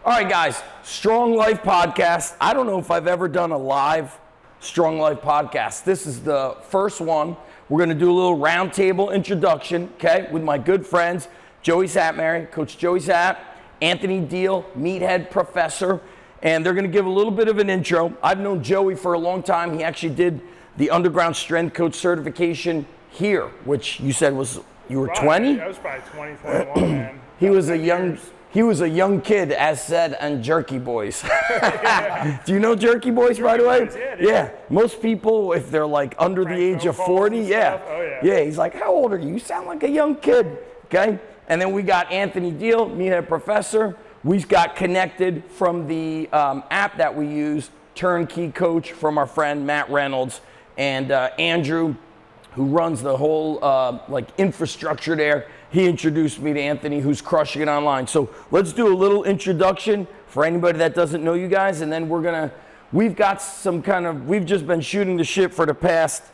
All right, guys, Strong Life Podcast. I don't know if I've ever done a live Strong Life Podcast. This is the first one. We're going to do a little roundtable introduction, okay, with my good friends, Joey Szat, Coach Joey Szat, Anthony Diehl, Meathead Professor, and they're going to give a little bit of an intro. I've known Joey for a long time. He actually did the Underground Strength Coach certification here, which you said was, you were 20? I was probably 20, 21, man. He was a young kid, as said, on Jerky Boys. Do you know Jerky Boys, by the way? Yeah. Most people, if they're like under the age of 40, yeah. He's like, how old are you? You sound like a young kid, okay? And then we got Anthony Diehl, Meathead Professor. We got connected from the app that we use, Turnkey Coach, from our friend Matt Reynolds, and Andrew, who runs the whole infrastructure there. He introduced me to Anthony, who's crushing it online. So let's do a little introduction for anybody that doesn't know you guys, and then we've just been shooting the shit for the past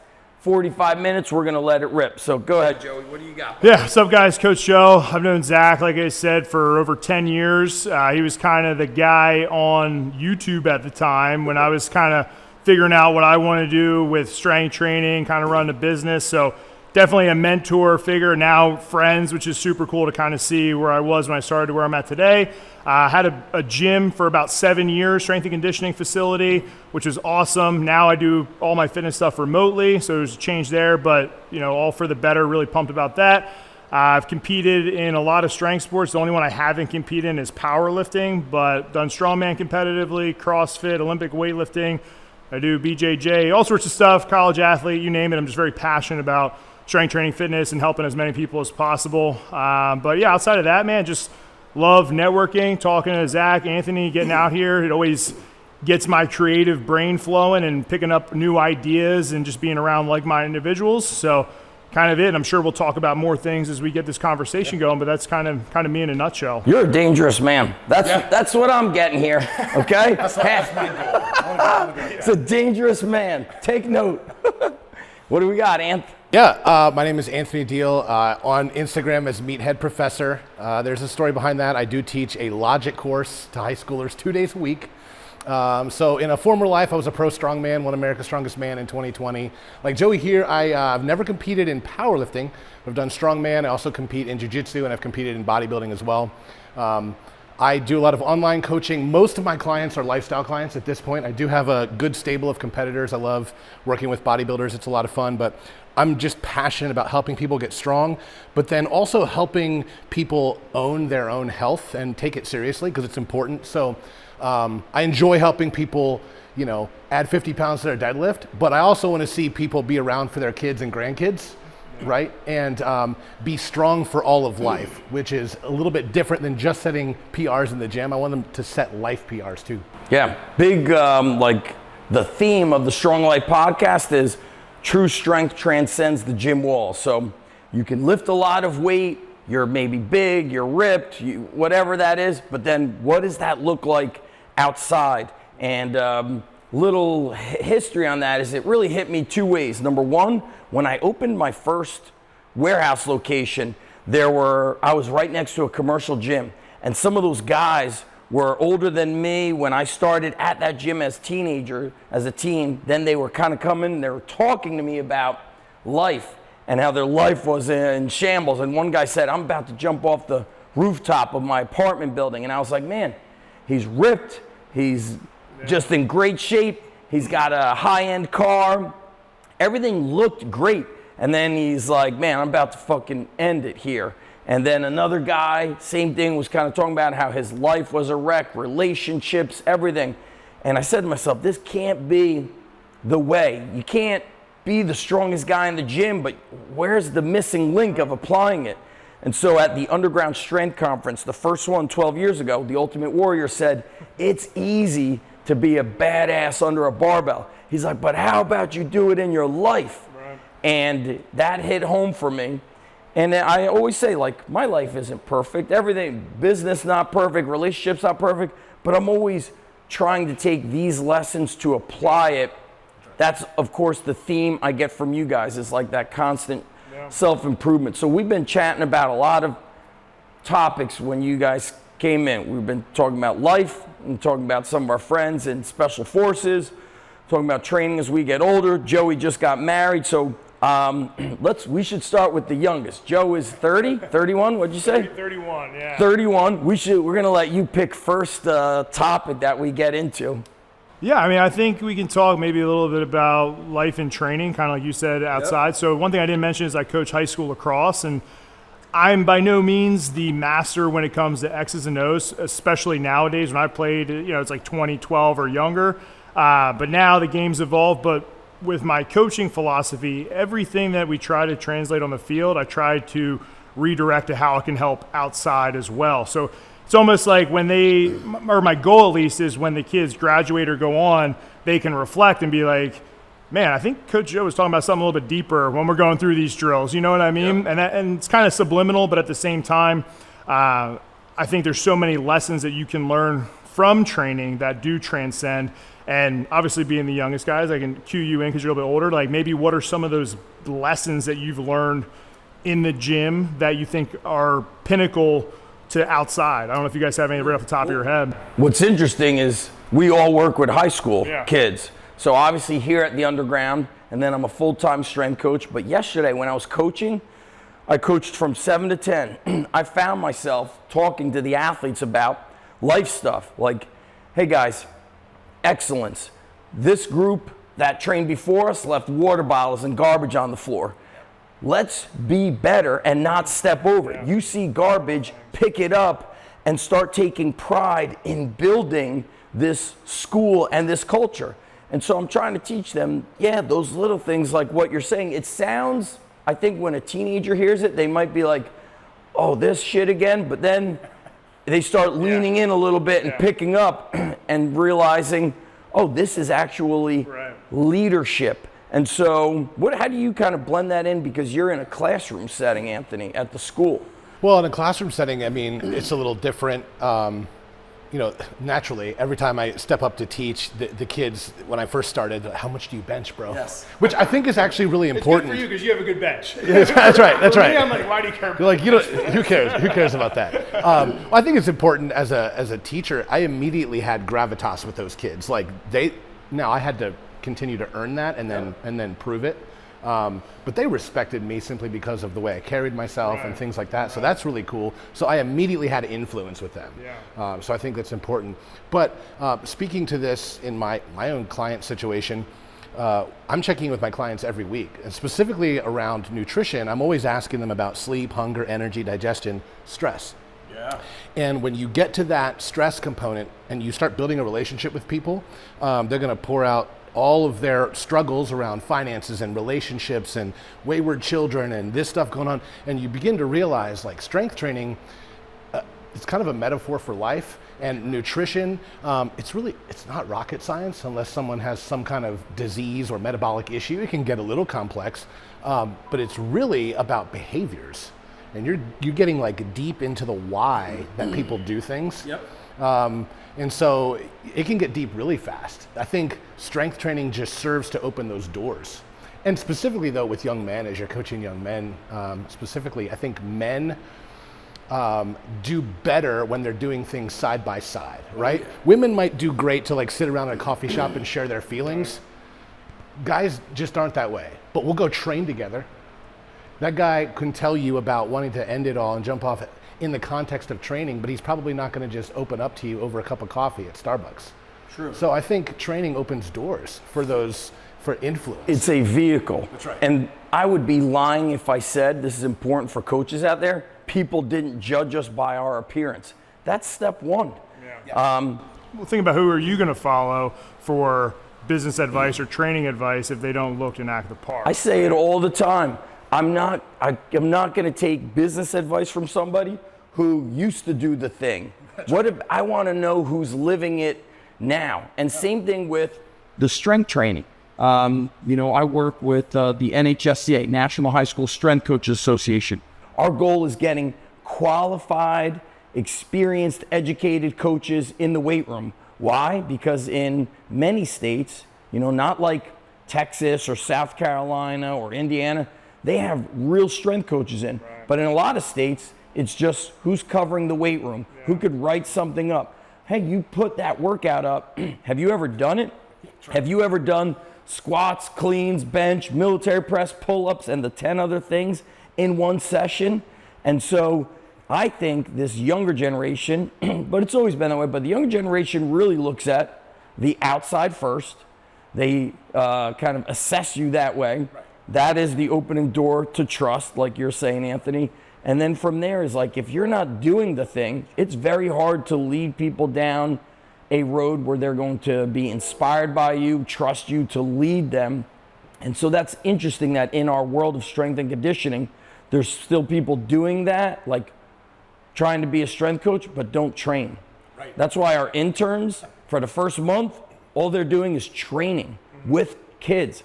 45 minutes. We're gonna let it rip. So go ahead, Joey, what do you got? Yeah, what's up, guys? Coach Joe. I've known Zach, like I said, for over 10 years. He was kind of the guy on YouTube at the time when I was kind of figuring out what I want to do with strength training, kind of run a business. So definitely a mentor figure, now friends, which is super cool to kind of see where I was when I started to where I'm at today. I had a gym for about 7 years, strength and conditioning facility, which was awesome. Now I do all my fitness stuff remotely, so there's a change there, but all for the better, really pumped about that. I've competed in a lot of strength sports. The only one I haven't competed in is powerlifting, but done strongman competitively, CrossFit, Olympic weightlifting. I do BJJ, all sorts of stuff, college athlete, you name it. I'm just very passionate about strength training, fitness, and helping as many people as possible. But yeah, outside of that, man, just love networking, talking to Zach, Anthony, getting out here. It always gets my creative brain flowing and picking up new ideas and just being around like-minded individuals. So kind of it. I'm sure we'll talk about more things as we get this conversation going, but that's kind of me in a nutshell. You're a dangerous man. That's what I'm getting here, okay? That's my goal. It's a dangerous man. Take note. What do we got, Anth? Yeah, my name is Anthony Diehl, on Instagram as Meathead Professor. There's a story behind that. I do teach a logic course to high schoolers 2 days a week. So in a former life, I was a pro strongman, won America's Strongest Man in 2020. Like Joey here, I've never competed in powerlifting. I've done strongman. I also compete in jiu-jitsu, and I've competed in bodybuilding as well. I do a lot of online coaching. Most of my clients are lifestyle clients at this point. I do have a good stable of competitors. I love working with bodybuilders. It's a lot of fun, but I'm just passionate about helping people get strong, but then also helping people own their own health and take it seriously because it's important. So I enjoy helping people, add 50 pounds to their deadlift, but I also want to see people be around for their kids and grandkids, right? And be strong for all of life, which is a little bit different than just setting PRs in the gym. I want them to set life PRs too. Yeah, big, the theme of the Strong Life Podcast is true strength transcends the gym wall. So you can lift a lot of weight, you're maybe big, you're ripped, whatever that is, but then what does that look like outside? And little history on that is it really hit me two ways. Number one, when I opened my first warehouse location, I was right next to a commercial gym, and some of those guys were older than me when I started at that gym as a teen. Then they were kind of coming, they were talking to me about life and how their life was in shambles. And one guy said, I'm about to jump off the rooftop of my apartment building. And I was like, man, he's ripped, he's just in great shape, he's got a high-end car, everything looked great. And then he's like, man, I'm about to fucking end it here. And then another guy, same thing, was kind of talking about how his life was a wreck, relationships, everything. And I said to myself, this can't be the way. You can't be the strongest guy in the gym, but where's the missing link of applying it? And so at the Underground Strength Conference, the first one 12 years ago, the Ultimate Warrior said, it's easy to be a badass under a barbell. He's like, but how about you do it in your life? Right. And that hit home for me. And I always say, my life isn't perfect. Everything, business not perfect, relationships not perfect, but I'm always trying to take these lessons to apply it. That's, of course, the theme I get from you guys is that constant self-improvement. So we've been chatting about a lot of topics when you guys came in. We've been talking about life and talking about some of our friends in special forces, talking about training as we get older. Joey just got married, so we should start with the youngest. Joe is 30, 31, what'd you say? 31, yeah. 31. We're gonna let you pick first topic that we get into. Yeah, I mean, I think we can talk maybe a little bit about life and training, kind of like you said, outside. Yep. So one thing I didn't mention is I coach high school lacrosse, and I'm by no means the master when it comes to X's and O's, especially nowadays. When I played, it's like 2012 or younger. But now the game's evolved. But with my coaching philosophy, everything that we try to translate on the field, I try to redirect to how it can help outside as well. So it's almost like my goal at least is when the kids graduate or go on, they can reflect and be like, man, I think Coach Joe was talking about something a little bit deeper when we're going through these drills. You know what I mean? Yep. And it's kind of subliminal, but at the same time, I think there's so many lessons that you can learn from training that do transcend. And obviously being the youngest guys, I can cue you in because you're a little bit older. Like maybe what are some of those lessons that you've learned in the gym that you think are pinnacle to outside? I don't know if you guys have any right off the top of your head. What's interesting is we all work with high school kids. So obviously here at the Underground, and then I'm a full-time strength coach. But yesterday when I was coaching, I coached from 7 to 10. I found myself talking to the athletes about life stuff. Like, hey guys, excellence. This group that trained before us left water bottles and garbage on the floor. Let's be better and not step over it. You see garbage, pick it up and start taking pride in building this school and this culture. And so I'm trying to teach them, those little things like what you're saying. It sounds, I think when a teenager hears it, they might be like, oh, this shit again. But then they start leaning in a little bit and picking up and realizing, oh, this is actually leadership. And so how do you kind of blend that in? Because you're in a classroom setting, Anthony, at the school. Well, in a classroom setting, I mean, it's a little different. Naturally, every time I step up to teach the kids, when I first started, how much do you bench, bro? Yes. Which I think is actually really important. It's good for you because you have a good bench. That's right. That's right. Me, I'm like, why do you care? You're like, who cares? Who cares about that? I think it's important as a teacher. I immediately had gravitas with those kids. Like I had to continue to earn that and then prove it. But they respected me simply because of the way I carried myself and things like that. So that's really cool. So I immediately had influence with them. So I think that's important. But speaking to this in my own client situation, I'm checking in with my clients every week, and specifically around nutrition. I'm always asking them about sleep, hunger, energy, digestion, stress. And when you get to that stress component and you start building a relationship with people, they're going to pour out all of their struggles around finances and relationships and wayward children and this stuff going on. And you begin to realize like strength training, it's kind of a metaphor for life, and nutrition, it's not rocket science unless someone has some kind of disease or metabolic issue. It can get a little complex, but it's really about behaviors. And you're getting like deep into the why that people do things. And so it can get deep really fast. I think strength training just serves to open those doors. And specifically though with young men, as you're coaching young men, specifically, I think men do better when they're doing things side by side, right? Women might do great to like sit around at a coffee shop and share their feelings. Guys just aren't that way, but we'll go train together. That guy can tell you about wanting to end it all and jump off in the context of training, but he's probably not going to just open up to you over a cup of coffee at Starbucks. True. So I think training opens doors for influence. It's a vehicle. That's right. And I would be lying if I said, this is important for coaches out there, people didn't judge us by our appearance. That's step one. Well, think about who are you going to follow for business advice or training advice if they don't look and act the part. I say it all the time. I'm not going to take business advice from somebody who used to do the thing. I want to know who's living it now. And same thing with the strength training. I work with the NHSCA, National High School Strength Coaches Association. Our goal is getting qualified, experienced, educated coaches in the weight room. Why? Because in many states, not like Texas or South Carolina or Indiana, they have real strength coaches in. But in a lot of states, It's just who's covering the weight room, who could write something up. Hey, you put that workout up. Have you ever done it? Have you ever done squats, cleans, bench, military press, pull-ups, and the 10 other things in one session? And so I think this younger generation, but it's always been that way, but the younger generation really looks at the outside first. They kind of assess you that way. Right. That is the opening door to trust, like you're saying, Anthony. And then from there is like, if you're not doing the thing, it's very hard to lead people down a road where they're going to be inspired by you, trust you to lead them. And so that's interesting that in our world of strength and conditioning, there's still people doing that, like trying to be a strength coach, but don't train. Right. That's why our interns, for the first month, all they're doing is training with kids.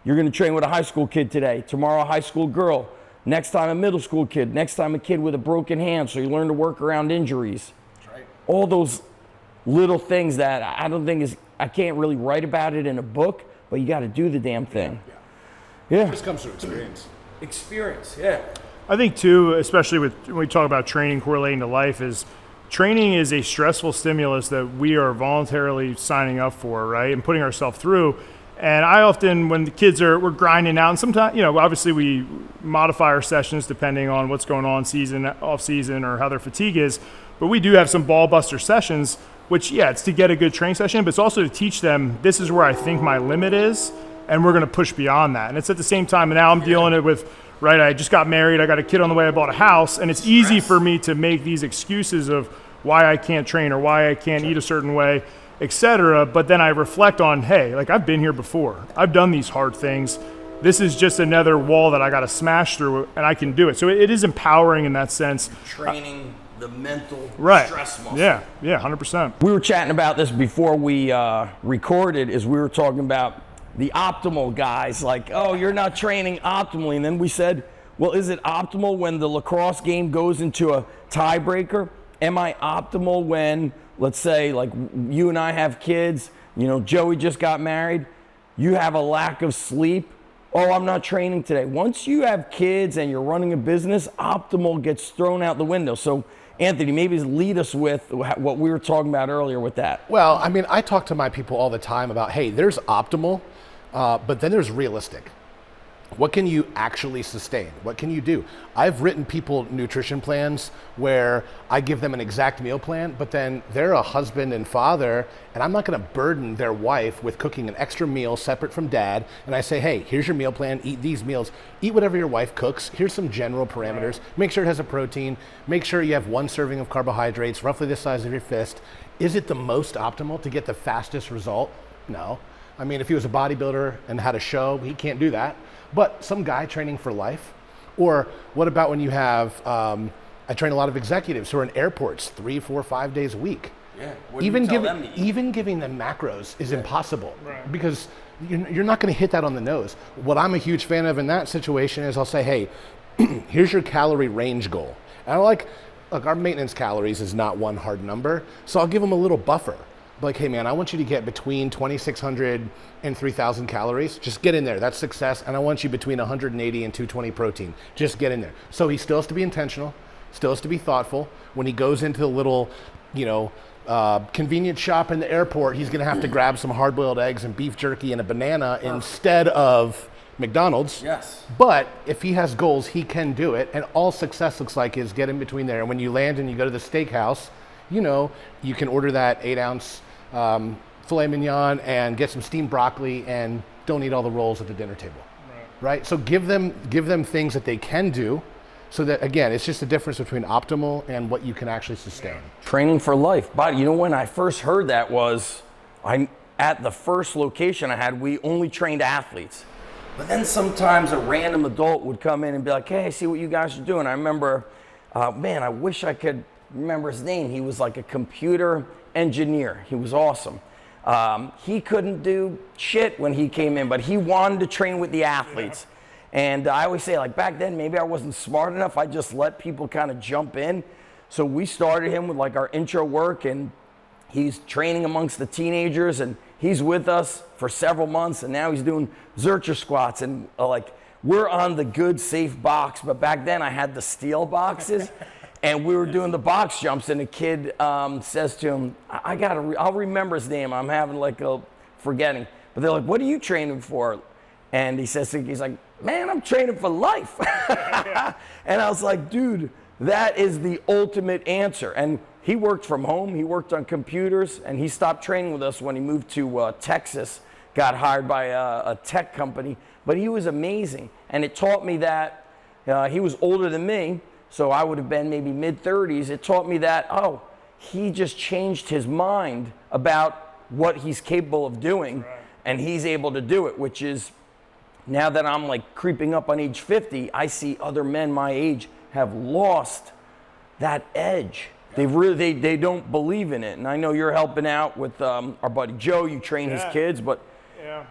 You're going to train with a high school kid today, tomorrow a high school girl, next time a middle school kid, next time a kid with a broken hand, so you learn to work around injuries. That's right. All those little things that I don't think is, I can't really write about it in a book, but you got to do the damn thing. Yeah. It just comes through experience. Experience, yeah. I think too, especially when we talk about training correlating to life, is training is a stressful stimulus that we are voluntarily signing up for, right, and putting ourselves through. And I often, when the kids we're grinding out, and sometimes, obviously we modify our sessions depending on what's going on season, off season, or how their fatigue is. But we do have some ball buster sessions, which, it's to get a good training session, but it's also to teach them, this is where I think my limit is, and we're going to push beyond that. And it's at the same time, and now I'm dealing it with, right, I just got married, I got a kid on the way, I bought a house, and it's easy for me to make these excuses of why I can't train or why I can't eat a certain way, etc. But then I reflect on, hey, like I've been here before. I've done these hard things. This is just another wall that I got to smash through, and I can do it. So it is empowering in that sense. Training the mental stress muscle. Yeah, 100%. We were chatting about this before we recorded, is we were talking about the optimal guys, like, oh, you're not training optimally. And then we said, well, is it optimal when the lacrosse game goes into a tiebreaker? Am I optimal when, let's say, like you and I have kids, Joey just got married, you have a lack of sleep, oh, I'm not training today. Once you have kids and you're running a business, optimal gets thrown out the window. So Anthony, maybe lead us with what we were talking about earlier with that. Well, I mean, I talk to my people all the time about, hey, there's optimal, but then there's realistic. What can you actually sustain? What can you do? I've written people nutrition plans where I give them an exact meal plan, but then they're a husband and father, and I'm not going to burden their wife with cooking an extra meal separate from dad. And I say, hey, here's your meal plan. Eat these meals. Eat whatever your wife cooks. Here's some general parameters. Make sure it has a protein. Make sure you have 1 serving of carbohydrates, roughly the size of your fist. Is it the most optimal to get the fastest result? No. I mean, if he was a bodybuilder and had a show, he can't do that. But some guy training for life, or what about when you have, I train a lot of executives who are in airports 3, 4, 5 days a week. Yeah. Even giving them macros is impossible, right, because you're not going to hit that on the nose. What I'm a huge fan of in that situation is I'll say, hey, here's your calorie range goal. And look, our maintenance calories is not one hard number, so I'll give them a little buffer. Like, hey man, I want you to get between 2,600 and 3,000 calories. Just get in there, that's success. And I want you between 180 and 220 protein. Just get in there. So he still has to be intentional, still has to be thoughtful. When he goes into the little, convenience shop in the airport, he's gonna have to grab some hard-boiled eggs and beef jerky and a banana instead of McDonald's. Yes. But if he has goals, he can do it. And all success looks like is get in between there. And when you land and you go to the steakhouse, you can order that 8-ounce filet mignon and get some steamed broccoli and don't eat all the rolls at the dinner table, right? So give them things that they can do, so that, again, it's just the difference between optimal and what you can actually sustain. Training for life. But when I first heard that was, at the first location I had, we only trained athletes. But then sometimes a random adult would come in and be like, hey, I see what you guys are doing. I remember, I wish I could remember his name. He was like a computer engineer. He was awesome. He couldn't do shit when he came in, but he wanted to train with the athletes. And I always say, like, back then, maybe I wasn't smart enough. I just let people kind of jump in. So we started him with like our intro work, and he's training amongst the teenagers, and he's with us for several months, and now he's doing Zercher squats, and we're on the good, safe box. But back then I had the steel boxes. And we were doing the box jumps, and the kid says to him, I'll remember his name. I'm having like a forgetting. But they're like, what are you training for? And he says, he's like, man, I'm training for life. And I was like, dude, that is the ultimate answer. And he worked from home. He worked on computers, and he stopped training with us when he moved to Texas, got hired by a tech company. But he was amazing. And it taught me that he was older than me. So I would have been maybe mid-30s. It taught me that, oh, he just changed his mind about what he's capable of doing, and he's able to do it, which is, now that I'm like creeping up on age 50, I see other men my age have lost that edge. They don't believe in it. And I know you're helping out with our buddy Joe. You train his kids, but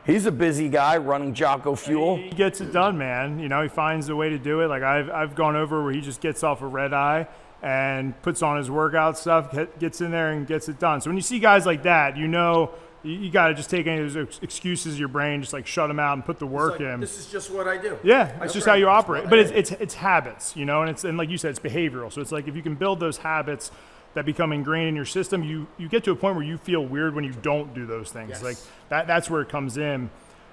he's a busy guy running Jocko Fuel. He gets it done, man. You know, he finds a way to do it. Like I've gone over where he just gets off a red eye and puts on his workout stuff, gets in there and gets it done. So when you see guys like that, you know you got to just take any of those excuses in your brain, just like shut them out and put the work in. This is just what I do. Yeah, it's just how you operate. But it's habits, you know, and like you said, it's behavioral. So it's like if you can build those habits that become ingrained in your system, you get to a point where you feel weird when you don't do those things. Yes. Like that's where it comes in.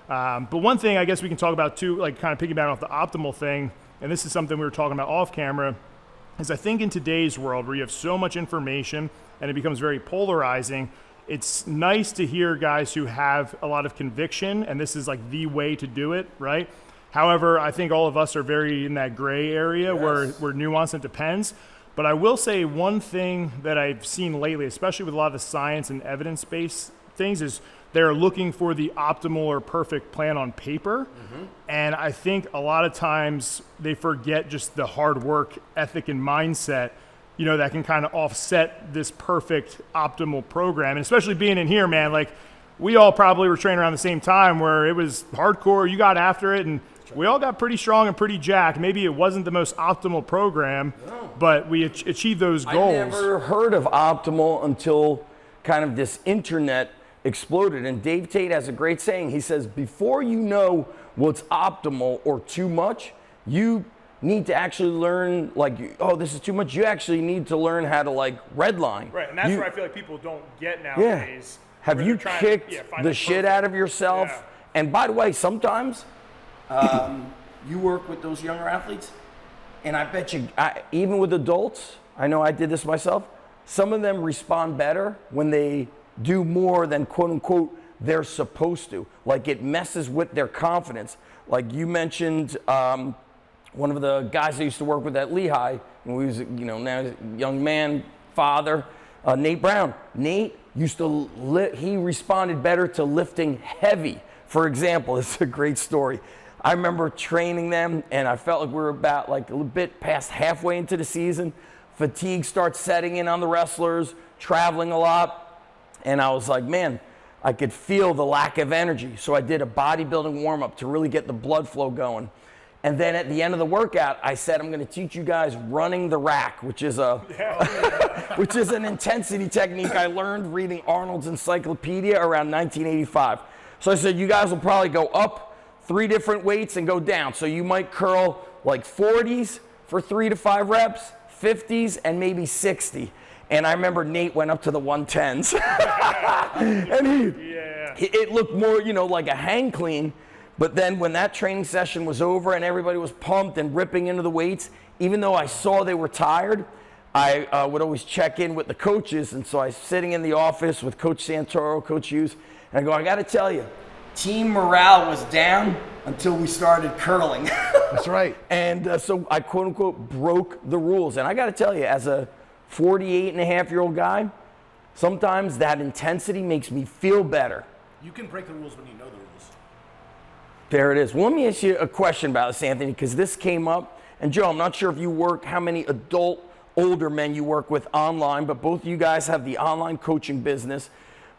But one thing I guess we can talk about too, like kind of piggybacking off the optimal thing, and this is something we were talking about off camera, is I think in today's world where you have so much information and it becomes very polarizing, it's nice to hear guys who have a lot of conviction, and this is like the way to do it, right? However, I think all of us are very in that gray area where nuance, it depends. But I will say one thing that I've seen lately, especially with a lot of the science and evidence-based things, is they're looking for the optimal or perfect plan on paper. And I think a lot of times they forget just the hard work ethic and mindset, you know, that can kind of offset this perfect optimal program. And especially being in here, man, like we all probably were training around the same time where it was hardcore, you got after it, and we all got pretty strong and pretty jacked. Maybe it wasn't the most optimal program, but we achieved those goals. I never heard of optimal until kind of this internet exploded. And Dave Tate has a great saying. He says, before you know what's optimal or too much, you need to actually learn, like, oh, this is too much. You actually need to learn how to, like, redline. Right, and that's where I feel like people don't get nowadays. Have you kicked the shit out of yourself? Yeah. And by the way, sometimes you work with those younger athletes, and I bet you, even with adults, I know I did this myself, some of them respond better when they do more than quote unquote they're supposed to. Like it messes with their confidence. Like you mentioned, one of the guys I used to work with at Lehigh, when we was, you know, now he's a young man, father, Nate Brown. Nate used to, he responded better to lifting heavy. For example, it's a great story. I remember training them, and I felt like we were about like a little bit past halfway into the season. Fatigue starts setting in on the wrestlers, traveling a lot. And I was like, man, I could feel the lack of energy. So I did a bodybuilding warm-up to really get the blood flow going. And then at the end of the workout, I said, I'm going to teach you guys running the rack, which is which is an intensity technique I learned reading Arnold's Encyclopedia around 1985. So I said, you guys will probably go up 3 different weights and go down. So you might curl like 40s for 3 to 5 reps, 50s, and maybe 60. And I remember Nate went up to the 110s. And it looked more, you know, like a hang clean. But then when that training session was over and everybody was pumped and ripping into the weights, even though I saw they were tired, I would always check in with the coaches. And so I was sitting in the office with Coach Santoro, Coach Hughes, and I go, I got to tell you, team morale was down until we started curling. That's right. And so I quote unquote broke the rules. And I got to tell you, as a 48-and-a-half-year-old guy, sometimes that intensity makes me feel better. You can break the rules when you know the rules. There it is. Well, let me ask you a question about this, Anthony, because this came up. And Joe, I'm not sure if you work, how many adult, older men you work with online, but both of you guys have the online coaching business.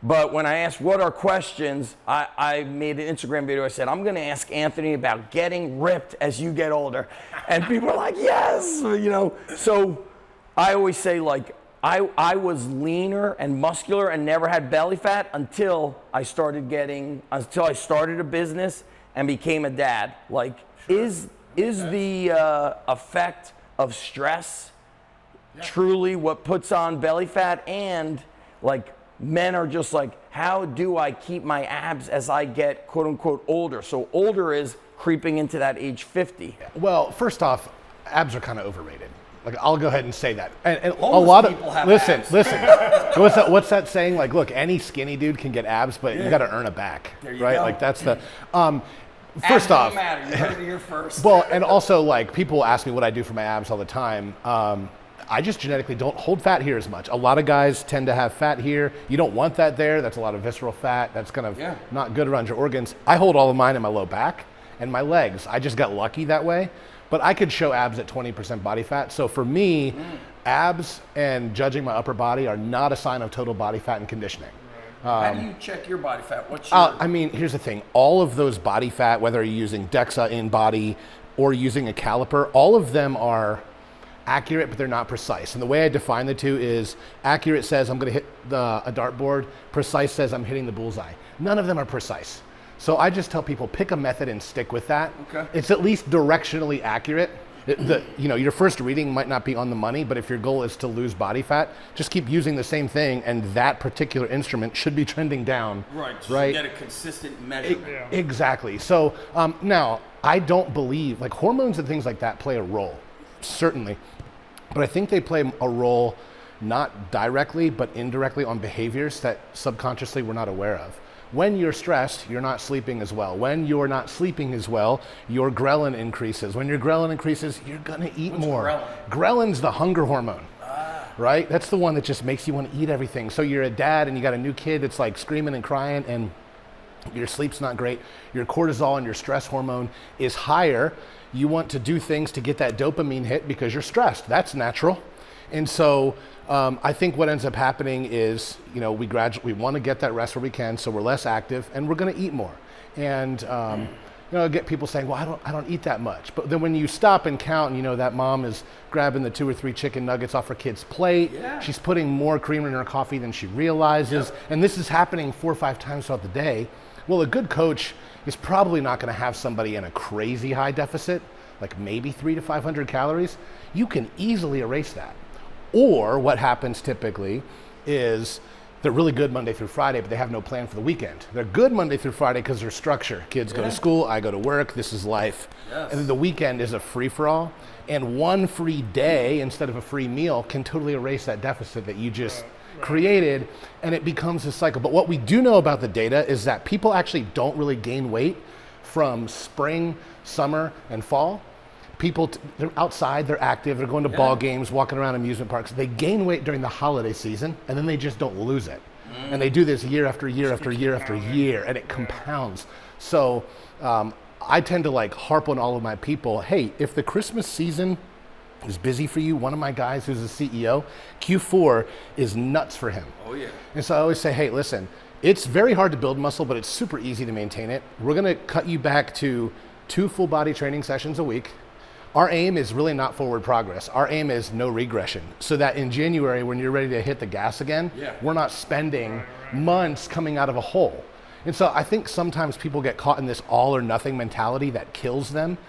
But when I asked what are questions, I made an Instagram video. I said, I'm going to ask Anthony about getting ripped as you get older. And people are like, yes, you know. So I always say, like, I was leaner and muscular and never had belly fat until I started a business and became a dad. Like, is the effect of stress truly what puts on belly fat, and like men are just like, how do I keep my abs as I get quote unquote older? So older is creeping into that age 50. Well, first off, abs are kind of overrated. Like, I'll go ahead and say that. And a Homeless lot of people have listen. What's that saying? Like, look, any skinny dude can get abs, but you got to earn a back, right? Go. Like, that's the. Abs First off, don't matter. You heard it here first. well, and also, like, people ask me what I do for my abs all the time. I just genetically don't hold fat here as much. A lot of guys tend to have fat here. You don't want that there. That's a lot of visceral fat. That's kind of not good around your organs. I hold all of mine in my low back and my legs. I just got lucky that way. But I could show abs at 20% body fat. So for me, abs and judging my upper body are not a sign of total body fat and conditioning. How do you check your body fat? What's your... I mean, here's the thing. All of those body fat, whether you're using DEXA in body or using a caliper, all of them are accurate, but they're not precise. And the way I define the two is accurate says I'm going to hit a dartboard. Precise says I'm hitting the bullseye. None of them are precise. So I just tell people, pick a method and stick with that. Okay. It's at least directionally accurate. Your first reading might not be on the money, but if your goal is to lose body fat, just keep using the same thing, and that particular instrument should be trending down. Right. So right. You get a consistent measurement. Exactly. So now, I don't believe, like, hormones and things like that play a role, certainly. But I think they play a role not directly, but indirectly on behaviors that subconsciously we're not aware of. When you're stressed, you're not sleeping as well. When you're not sleeping as well, your ghrelin increases. When your ghrelin increases, you're gonna eat more. Ghrelin? Ghrelin's the hunger hormone, right? That's the one that just makes you want to eat everything. So you're a dad and you got a new kid that's like screaming and crying, and your sleep's not great. Your cortisol and your stress hormone is higher. You want to do things to get that dopamine hit because you're stressed. That's natural. And so I think what ends up happening is, we want to get that rest where we can, so we're less active, and we're going to eat more. And I get people saying, well, I don't eat that much. But then when you stop and count, and that mom is grabbing the 2 or 3 chicken nuggets off her kid's plate, she's putting more cream in her coffee than she realizes, and this is happening 4 or 5 times throughout the day. Well, a good coach is probably not going to have somebody in a crazy high deficit, like maybe 300 to 500 calories. You can easily erase that. Or what happens typically is they're really good Monday through Friday, but they have no plan for the weekend. They're good Monday through Friday because they're structure. Kids go to school, I go to work, this is life. Yes. And then the weekend is a free-for-all. And one free day instead of a free meal can totally erase that deficit that you just created, and it becomes a cycle. But what we do know about the data is that people actually don't really gain weight from spring, summer, and fall. People, they're outside, they're active, they're going to ball games, walking around amusement parks. They gain weight during the holiday season, and then they just don't lose it. And they do this year after year after year after year, and it compounds. So I tend to harp on all of my people, hey, if the Christmas season is busy for you, one of my guys who's a CEO, Q4 is nuts for him. Oh yeah. And so I always say, hey, listen, it's very hard to build muscle, but it's super easy to maintain it. We're gonna cut you back to 2 full body training sessions a week. Our aim is really not forward progress. Our aim is no regression, so that in January, when you're ready to hit the gas again, we're not spending months coming out of a hole. And so I think sometimes people get caught in this all or nothing mentality that kills them,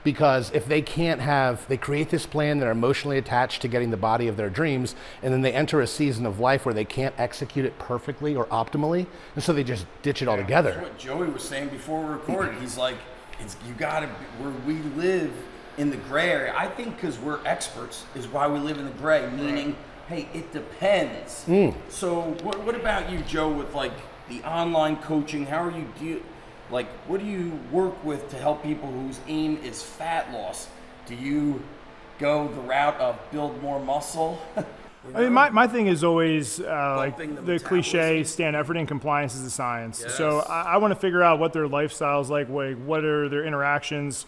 because if they they create this plan, they're emotionally attached to getting the body of their dreams, and then they enter a season of life where they can't execute it perfectly or optimally, and so they just ditch it altogether. That's what Joey was saying before we recorded. He's like, you gotta, where we live in the gray area, I think because we're experts is why we live in the gray, meaning, hey, it depends. So what about you, Joe, with the online coaching? How are you what do you work with to help people whose aim is fat loss? Do you go the route of build more muscle? I mean, my thing is always the cliche, stand effort and compliance is the science. Yes. So I want to figure out what their lifestyle's like, what are their interactions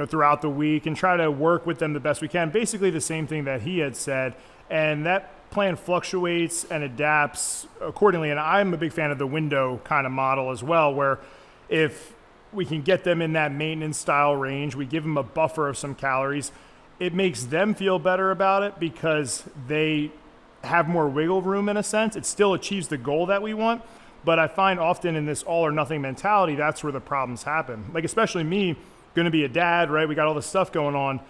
throughout the week, and try to work with them the best we can. Basically the same thing that he had said, and that plan fluctuates and adapts accordingly. And I'm a big fan of the window kind of model as well, where if we can get them in that maintenance style range, we give them a buffer of some calories, it makes them feel better about it because they have more wiggle room in a sense. It still achieves the goal that we want, but I find often in this all or nothing mentality, that's where the problems happen. Especially me, going to be a dad, right? We got all this stuff going on.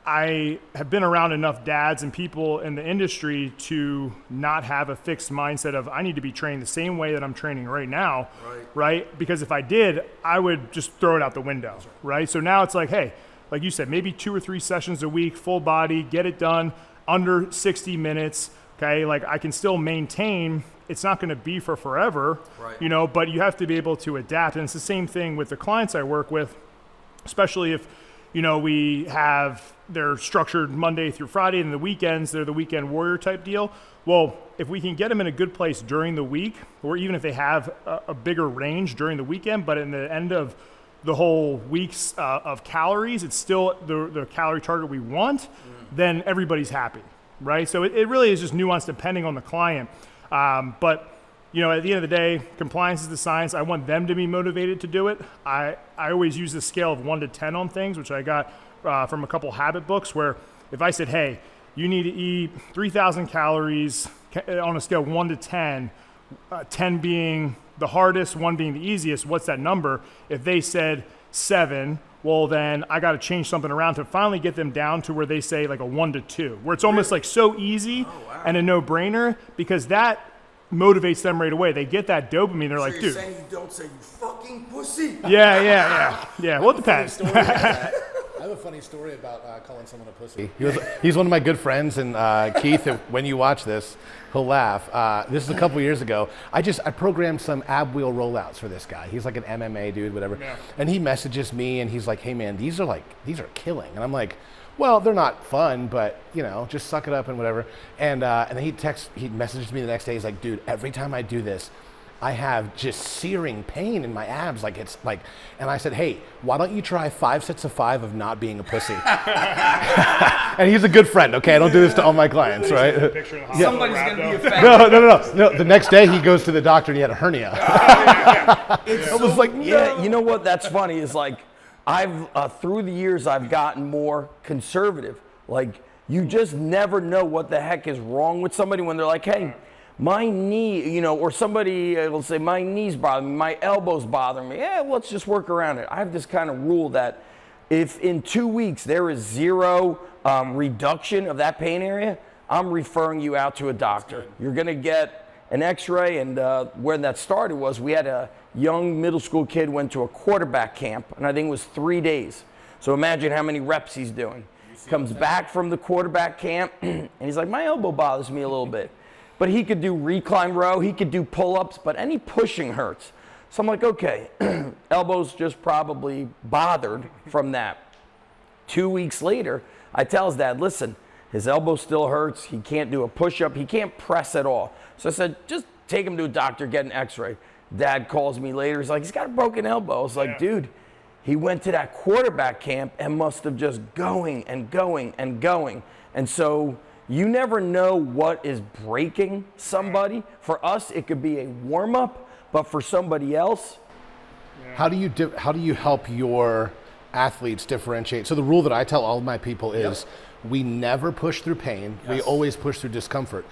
I have been around enough dads and people in the industry to not have a fixed mindset of I need to be trained the same way that I'm training right now, right? Because if I did, I would just throw it out the window, right? So now it's like, hey, like you said, maybe 2 or 3 sessions a week, full body, get it done under 60 minutes, okay? Like I can still maintain, it's not gonna be for forever, you know, but you have to be able to adapt. And it's the same thing with the clients I work with, especially if, you know, they're structured Monday through Friday, and the weekends, they're the weekend warrior type deal. Well, if we can get them in a good place during the week, or even if they have a bigger range during the weekend, but in the end of the whole week's of calories, it's still the calorie target we want, then everybody's happy, right? So it really is just nuanced depending on the client. But you know, at the end of the day, compliance is the science. I want them to be motivated to do it. I always use the scale of 1 to 10 on things, which I got from a couple habit books, where if I said, hey, you need to eat 3,000 calories on a scale of 1 to 10, 10 being the hardest, 1 being the easiest, what's that number? If they said 7, well, then I got to change something around to finally get them down to where they say like a 1 to 2, where it's almost like so easy and a no-brainer, because that motivates them right away. They get that dopamine. They're like, you're dude. saying you don't say you fucking pussy. Yeah. Well, it depends. I have a funny story about calling someone a pussy. He's one of my good friends, and Keith, when you watch this, he'll laugh. This is a couple years ago. I programmed some ab wheel rollouts for this guy. He's like an MMA dude, whatever. Yeah. And he messages me, and he's like, hey man, these are killing. And I'm like, well, they're not fun, but you know, just suck it up and whatever. And then he messages me the next day. He's like, dude, every time I do this, I have just searing pain in my abs. Like it's like, and I said, hey, why don't you try 5 sets of 5 of not being a pussy? And he's a good friend. Okay, I don't do this to all my clients, right? Somebody's gonna be offended. No. The next day he goes to the doctor and he had a hernia. I was like, no. Yeah, you know what? That's funny. Is like, I've through the years I've gotten more conservative. Like you just never know what the heck is wrong with somebody when they're like, hey, my knee, you know, or somebody will say my knees bother me, my elbows bother me. Yeah, let's just work around it. I have this kind of rule that if in 2 weeks there is 0 reduction of that pain area, I'm referring you out to a doctor. You're gonna get an x-ray, and where that started was we had a young middle school kid went to a quarterback camp, and I think it was 3 days. So imagine how many reps he's doing. Comes back from the quarterback camp, and he's like, my elbow bothers me a little bit. But he could do recline row, he could do pull-ups, but any pushing hurts. So I'm like, okay, elbow's just probably bothered from that. 2 weeks later, I tell his dad, listen, his elbow still hurts, he can't do a push-up, he can't press at all. So I said, just take him to a doctor, get an x-ray. Dad calls me later, he's like, he's got a broken elbow. I was like, dude, he went to that quarterback camp and must have just going and going and going. And so you never know what is breaking somebody. For us, it could be a warm-up, but for somebody else. How do you help your athletes differentiate? So the rule that I tell all of my people is we never push through pain. Yes. We always push through discomfort.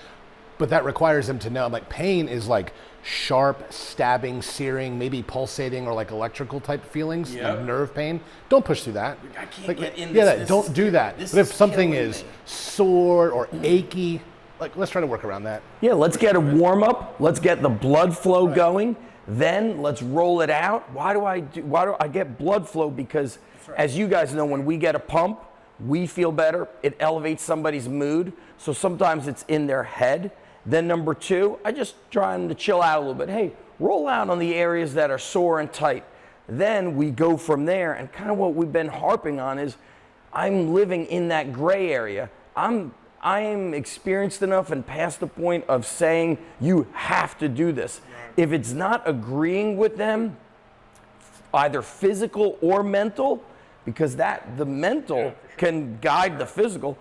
But that requires them to know, like, pain is like sharp, stabbing, searing, maybe pulsating, or like electrical type feelings, like nerve pain. Don't push through that. I can't like, get in this. Don't do that. But if something is sore or achy, like, let's try to work around that. Yeah, let's get a warm up. Let's get the blood flow going. Then let's roll it out. Why do I get blood flow? Because as you guys know, when we get a pump, we feel better. It elevates somebody's mood. So sometimes it's in their head. Then number 2, I just try them to chill out a little bit. Hey, roll out on the areas that are sore and tight. Then we go from there, and kind of what we've been harping on is I'm living in that gray area. I am experienced enough and past the point of saying you have to do this. If it's not agreeing with them, either physical or mental, because the mental can guide the physical,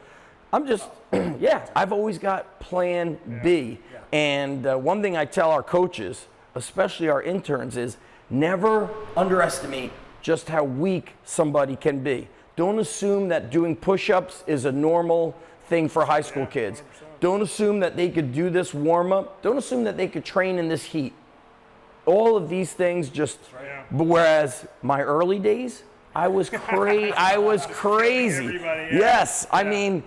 I'm just, I've always got plan B. And one thing I tell our coaches, especially our interns, is never underestimate just how weak somebody can be. Don't assume that doing push-ups is a normal thing for high school kids. 100%. Don't assume that they could do this warm-up. Don't assume that they could train in this heat. All of these things just, whereas my early days, I was crazy. Everybody, yeah. Yes, I mean,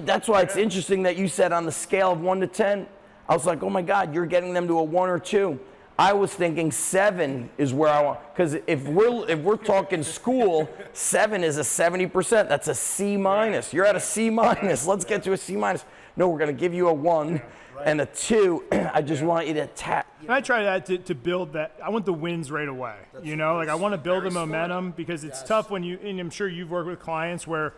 that's why it's interesting that you said on the scale of 1 to 10. I was like, oh my God, you're getting them to a 1 or 2. I was thinking 7 is where I want, because if we're talking school, 7 is a 70%. That's a C minus. You're at a C minus. Let's get to a C minus. No, we're gonna give you a 1 and a 2. I just want you to tap. And I try that to build that. I want the wins right away. Like I want to build the momentum because it's tough when and I'm sure you've worked with clients where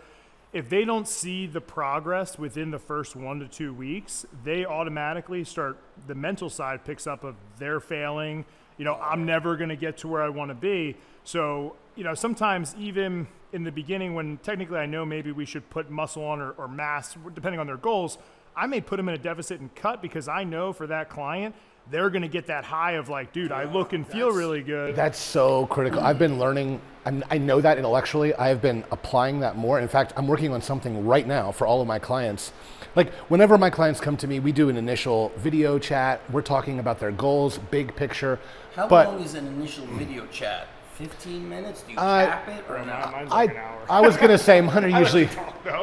if they don't see the progress within the first 1 to 2 weeks, they automatically start, the mental side picks up of they're failing. I'm never going to get to where I want to be. So, sometimes even in the beginning when technically I know maybe we should put muscle on or mass, depending on their goals, I may put them in a deficit and cut because I know for that client, they're going to get that high of like, dude, I look and feel really good. That's so critical. I've been learning, I know that intellectually. I've been applying that more. In fact, I'm working on something right now for all of my clients. Like whenever my clients come to me, we do an initial video chat. We're talking about their goals, big picture. How long is an initial video chat? 15 minutes? Do you tap it or not? Mine's like an hour. I was going to say mine are usually,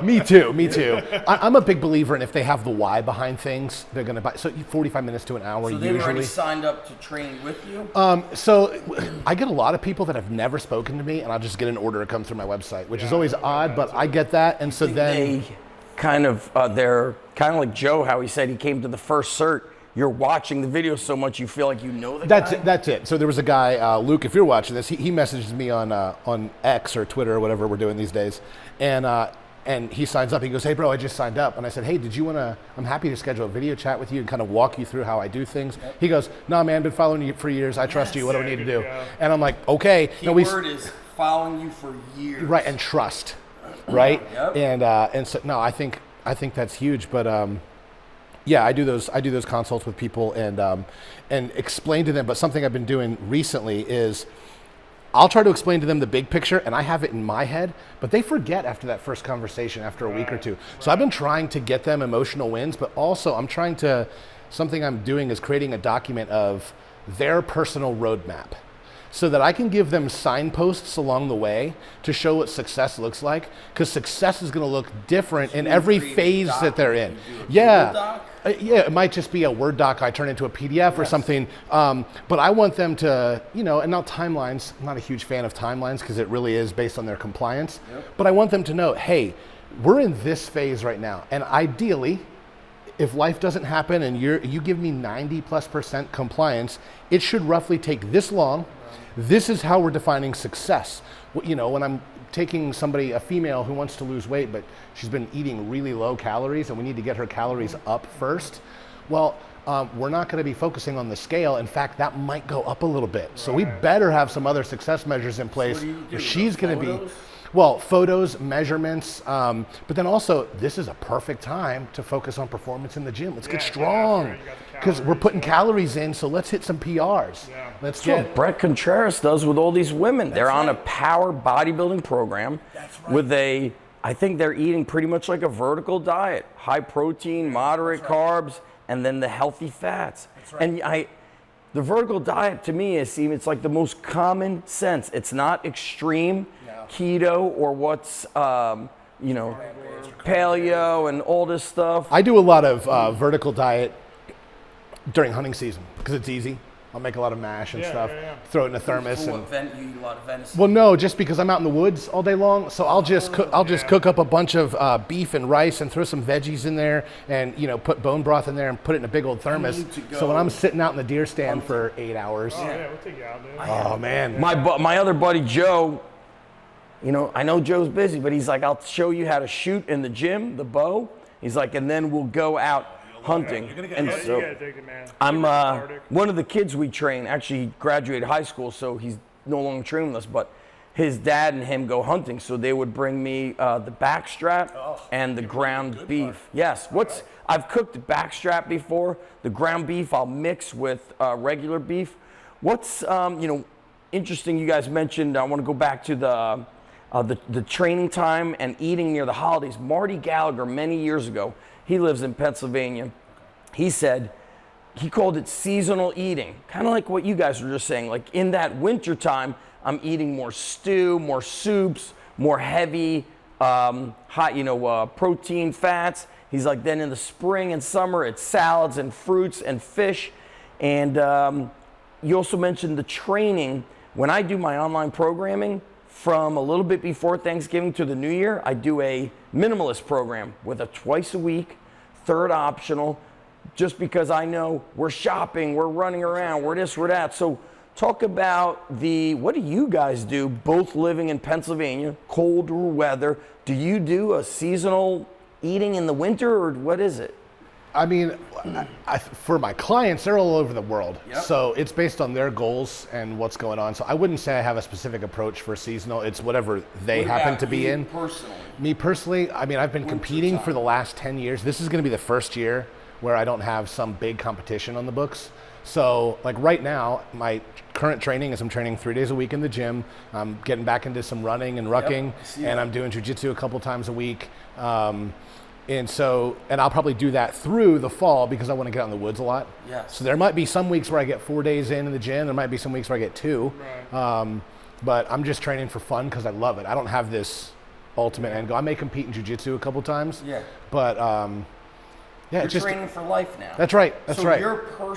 me too. I'm a big believer in if they have the why behind things, they're going to buy. So 45 minutes to an hour usually. So they've already signed up to train with you? So I get a lot of people that have never spoken to me and I'll just get an order to come through my website, which is always odd, but I get that. And so then they're kind of like Joe, how he said he came to the first cert. You're watching the video so much you feel like you know the guy? That's it. So there was a guy, Luke, if you're watching this, he messaged me on X or Twitter or whatever we're doing these days. And he signs up. He goes, hey, bro, I just signed up. And I said, hey, I'm happy to schedule a video chat with you and kind of walk you through how I do things. Yep. He goes, nah, man, been following you for years. I trust you. What do I need to do? And I'm like, okay. Keyword is following you for years. Right, and trust, right? Yep. And so, no, I think that's huge. But yeah, I do those consults with people and explain to them. But something I've been doing recently is I'll try to explain to them the big picture, and I have it in my head, but they forget after that first conversation after a week or two. So I've been trying to get them emotional wins, but also something I'm doing is creating a document of their personal roadmap, so that I can give them signposts along the way to show what success looks like, because success is going to look different in every phase that they're in. Yeah, it might just be a Word doc I turn into a PDF or something, but I want them to, and now timelines, I'm not a huge fan of timelines because it really is based on their compliance, but I want them to know, hey, we're in this phase right now, and ideally, if life doesn't happen and you give me 90+% compliance, it should roughly take this long. This is how we're defining success. When I'm taking a female who wants to lose weight, but she's been eating really low calories and we need to get her calories up first. Well, we're not going to be focusing on the scale. In fact, that might go up a little bit. So we better have some other success measures in place. So what do you do? She's going to be, photos, measurements, but then also this is a perfect time to focus on performance in the gym. Let's get strong because we're putting calories in. So let's hit some PRs. Yeah. That's what Brett Contreras does with all these women. They're on a power bodybuilding program with I think they're eating pretty much like a vertical diet, high protein, moderate carbs, and then the healthy fats. And the vertical diet to me it's like the most common sense. It's not extreme keto or what's paleo and all this stuff. I do a lot of vertical diet during hunting season because it's easy. I'll make a lot of mash and stuff, throw it in a thermos. You eat a lot of venison? Well, no, just because I'm out in the woods all day long, so I'll just cook up a bunch of beef and rice and throw some veggies in there, and put bone broth in there and put it in a big old thermos. So when I'm sitting out in the deer stand for 8 hours, we'll take you out there. Oh man, my other buddy Joe. I know Joe's busy, but he's like, I'll show you how to shoot in the gym, the bow. He's like, and then we'll go out hunting. And so I'm one of the kids we train. Actually, he graduated high school, so he's no longer training with us. But his dad and him go hunting, so they would bring me the backstrap and the ground beef. Yes, I've cooked the backstrap before. The ground beef I'll mix with regular beef. What's interesting? You guys mentioned. I want to go back to the training time and eating near the holidays. Marty Gallagher, many years ago, he lives in Pennsylvania. He said, he called it seasonal eating, kind of like what you guys were just saying. Like in that winter time, I'm eating more stew, more soups, more heavy, high, protein, fats. He's like, then in the spring and summer, it's salads and fruits and fish. And you also mentioned the training. When I do my online programming, from a little bit before Thanksgiving to the New Year, I do a minimalist program with a twice a week, third optional, just because I know we're shopping, we're running around, we're this, we're that. So talk about what do you guys do, both living in Pennsylvania, colder weather? Do you do a seasonal eating in the winter, or what is it? I mean, for my clients, they're all over the world. Yep. So it's based on their goals and what's going on. So I wouldn't say I have a specific approach for seasonal. It's whatever they happen to be in. Personally? Me personally, I mean, I've been competing for the last 10 years. This is going to be the first year where I don't have some big competition on the books. So like right now, my current training is I'm training 3 days a week in the gym. I'm getting back into some running and rucking, and I'm doing jiu-jitsu a couple times a week. And I'll probably do that through the fall because I want to get out in the woods a lot. Yes. So there might be some weeks where I get 4 days in the gym. There might be some weeks where I get 2. Right. But I'm just training for fun because I love it. I don't have this ultimate end goal. I may compete in jiu-jitsu a couple times. Yeah. But you're training for life now. That's right. That's right.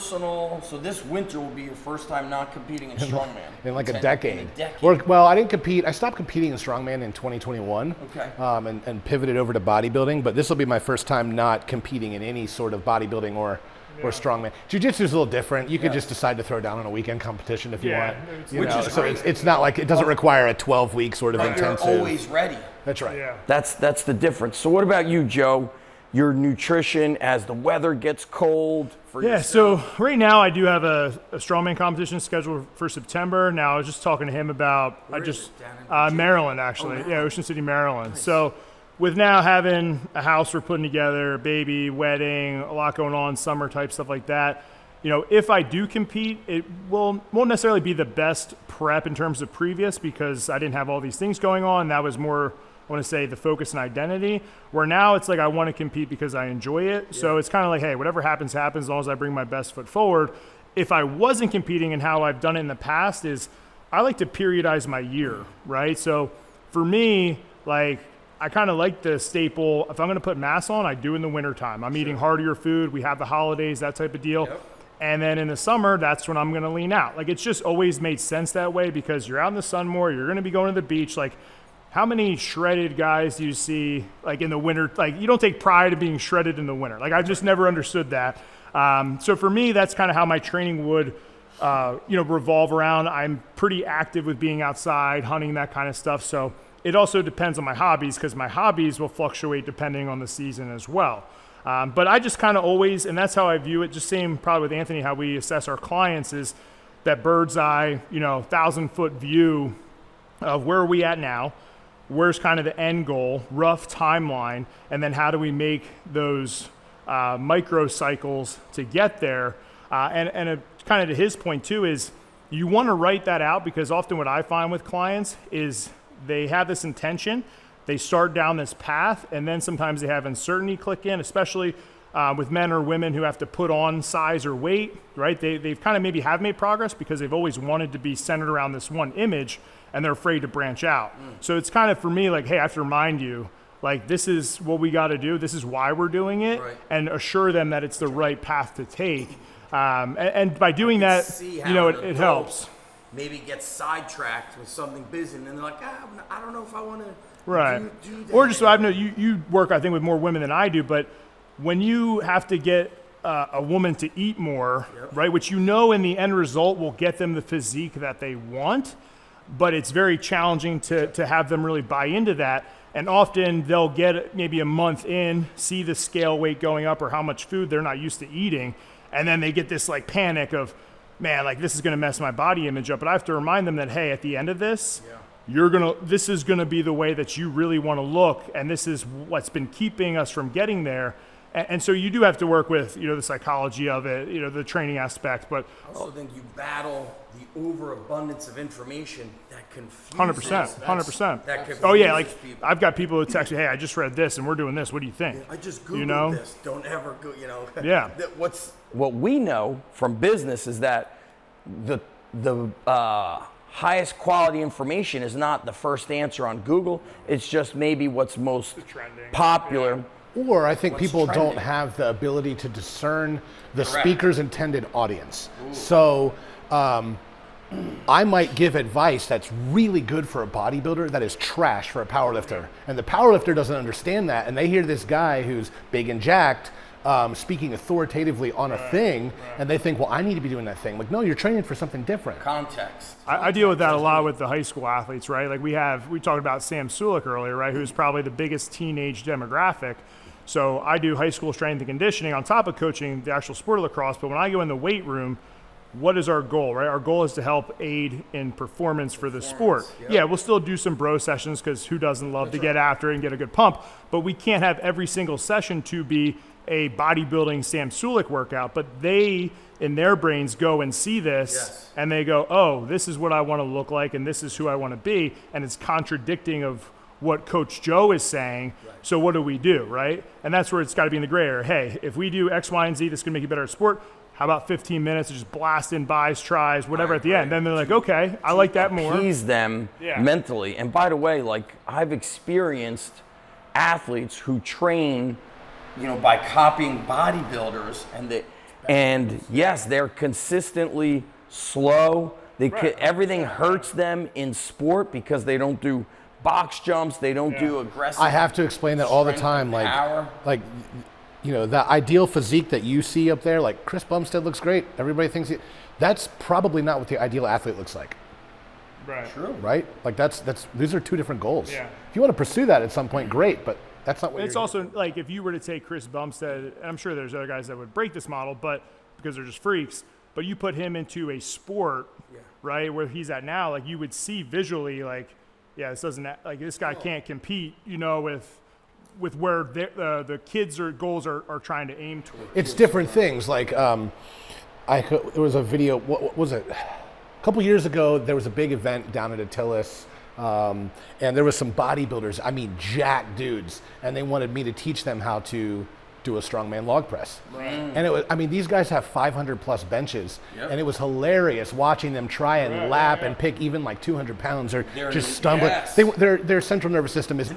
So this winter will be your first time not competing in strongman. in like a decade. Well, I didn't compete. I stopped competing in strongman in 2021. Okay. And pivoted over to bodybuilding. But this will be my first time not competing in any sort of bodybuilding or strongman. Jiu-jitsu is a little different. You could just decide to throw down on a weekend competition if you want. Which is so great. It's not like it doesn't require a 12-week sort of intensive. You're always ready. That's right. Yeah. That's the difference. So what about you, Joe? Your nutrition as the weather gets cold for yourself? So right now I do have a strongman competition scheduled for September. Now I was just talking to him about Maryland, actually. Oh, yeah, Ocean City, Maryland. Nice. So with now having a house we're putting together, baby, wedding, a lot going on, summer type stuff like that, if I do compete, it won't necessarily be the best prep in terms of previous because I didn't have all these things going on. That was more, I want to say, the focus and identity, where now it's like I want to compete because I enjoy it. Yeah. So it's kind of like, hey, whatever happens, happens as long as I bring my best foot forward. If I wasn't competing, and how I've done it in the past is I like to periodize my year, right? So for me, like I kind of like the staple, if I'm going to put mass on, I do in the wintertime. I'm eating heartier food. We have the holidays, that type of deal. Yep. And then in the summer, that's when I'm going to lean out. Like it's just always made sense that way because you're out in the sun more. You're going to be going to the beach. Like, how many shredded guys do you see like in the winter? Like you don't take pride in being shredded in the winter. Like I've just never understood that. So for me, that's kind of how my training would, revolve around. I'm pretty active with being outside, hunting, that kind of stuff. So it also depends on my hobbies because my hobbies will fluctuate depending on the season as well. But I just kind of always, and that's how I view it, just same probably with Anthony, how we assess our clients is that bird's eye, 1,000-foot view of where are we at now. Where's kind of the end goal, rough timeline, and then how do we make those micro cycles to get there? And kind of to his point too is you want to write that out because often what I find with clients is they have this intention, they start down this path, and then sometimes they have uncertainty click in, especially with men or women who have to put on size or weight, right? They've kind of maybe have made progress because they've always wanted to be centered around this one image, and they're afraid to branch out. So it's kind of for me like, hey, I have to remind you, like this is what we got to do. This is why we're doing it, right. And assure them that it's the right path to take. And by doing that, it helps. Maybe get sidetracked with something busy, and then they're like, I don't know if I want to do that. Or just so I know, you work, I think, with more women than I do, but when you have to get a woman to eat more, yep. Right, which in the end result will get them the physique that they want, but it's very challenging to have them really buy into that. And often they'll get maybe a month in, see the scale weight going up or how much food they're not used to eating. And then they get this like panic of, man, like this is going to mess my body image up. But I have to remind them that, hey, at the end of this, this is going to be the way that you really want to look. And this is what's been keeping us from getting there. And so you do have to work with, the psychology of it, the training aspect, but I also think you battle the overabundance of information that confuses. 100%. That confuses Oh yeah, like people. I've got people who text me, hey, I just read this and we're doing this. What do you think? I just Googled this. Don't ever go, Yeah. What we know from business is that the highest quality information is not the first answer on Google. It's just maybe what's most popular. Yeah. Or I think people trending. don't have the ability to discern the speaker's intended audience. So I might give advice that's really good for a bodybuilder that is trash for a powerlifter. And the powerlifter doesn't understand that. And they hear this guy who's big and jacked speaking authoritatively on a thing, and they think, well, I need to be doing that thing. Like, no, you're training for something different. Context. I deal with that a lot with the high school athletes, right? Like we talked about Sam Sulik earlier, right? Who's probably the biggest teenage demographic. So I do high school strength and conditioning on top of coaching the actual sport of lacrosse. But when I go in the weight room, what is our goal, right? Our goal is to help aid in performance for the sport. Yep. Yeah, we'll still do some bro sessions because who doesn't love to get after it and get a good pump? But we can't have every single session to be a bodybuilding Sam Sulik workout. But they, in their brains, go and see this and they go, oh, this is what I want to look like and this is who I want to be. And it's contradicting of what Coach Joe is saying. So what do we do, right? And that's where it's got to be in the gray area. Hey, if we do X, Y, and Z, this is going to make you better at sport. How about 15 minutes of just blasting buys, tries, whatever at the end? Then they're like, okay, I like that more. Appease them mentally. And by the way, like I've experienced athletes who train, by copying bodybuilders, and yes, they're consistently slow. Everything hurts them in sport because they don't do box jumps, they don't do aggressive. I have to explain that all the time. Like, the ideal physique that you see up there, like Chris Bumstead looks great. Everybody thinks that's probably not what the ideal athlete looks like. Right. True. Right? Like these are two different goals. Yeah. If you want to pursue that at some point, great, but that's not what It's also like if you were to take Chris Bumstead, and I'm sure there's other guys that would break this model, but because they're just freaks, but you put him into a sport, right, where he's at now, like you would see visually, like, this doesn't, like this guy can't compete, with where the kids or goals are trying to aim toward. It's different things. Like there was a video. What was it? A couple years ago, there was a big event down at Attilis, and there was some bodybuilders. I mean, jacked dudes, and they wanted me to teach them how to do a strongman log press. Right. And it was, these guys have 500 plus benches, and it was hilarious watching them try and lap and pick even like 200 pounds or just stumbling. Yes. Their central nervous system is it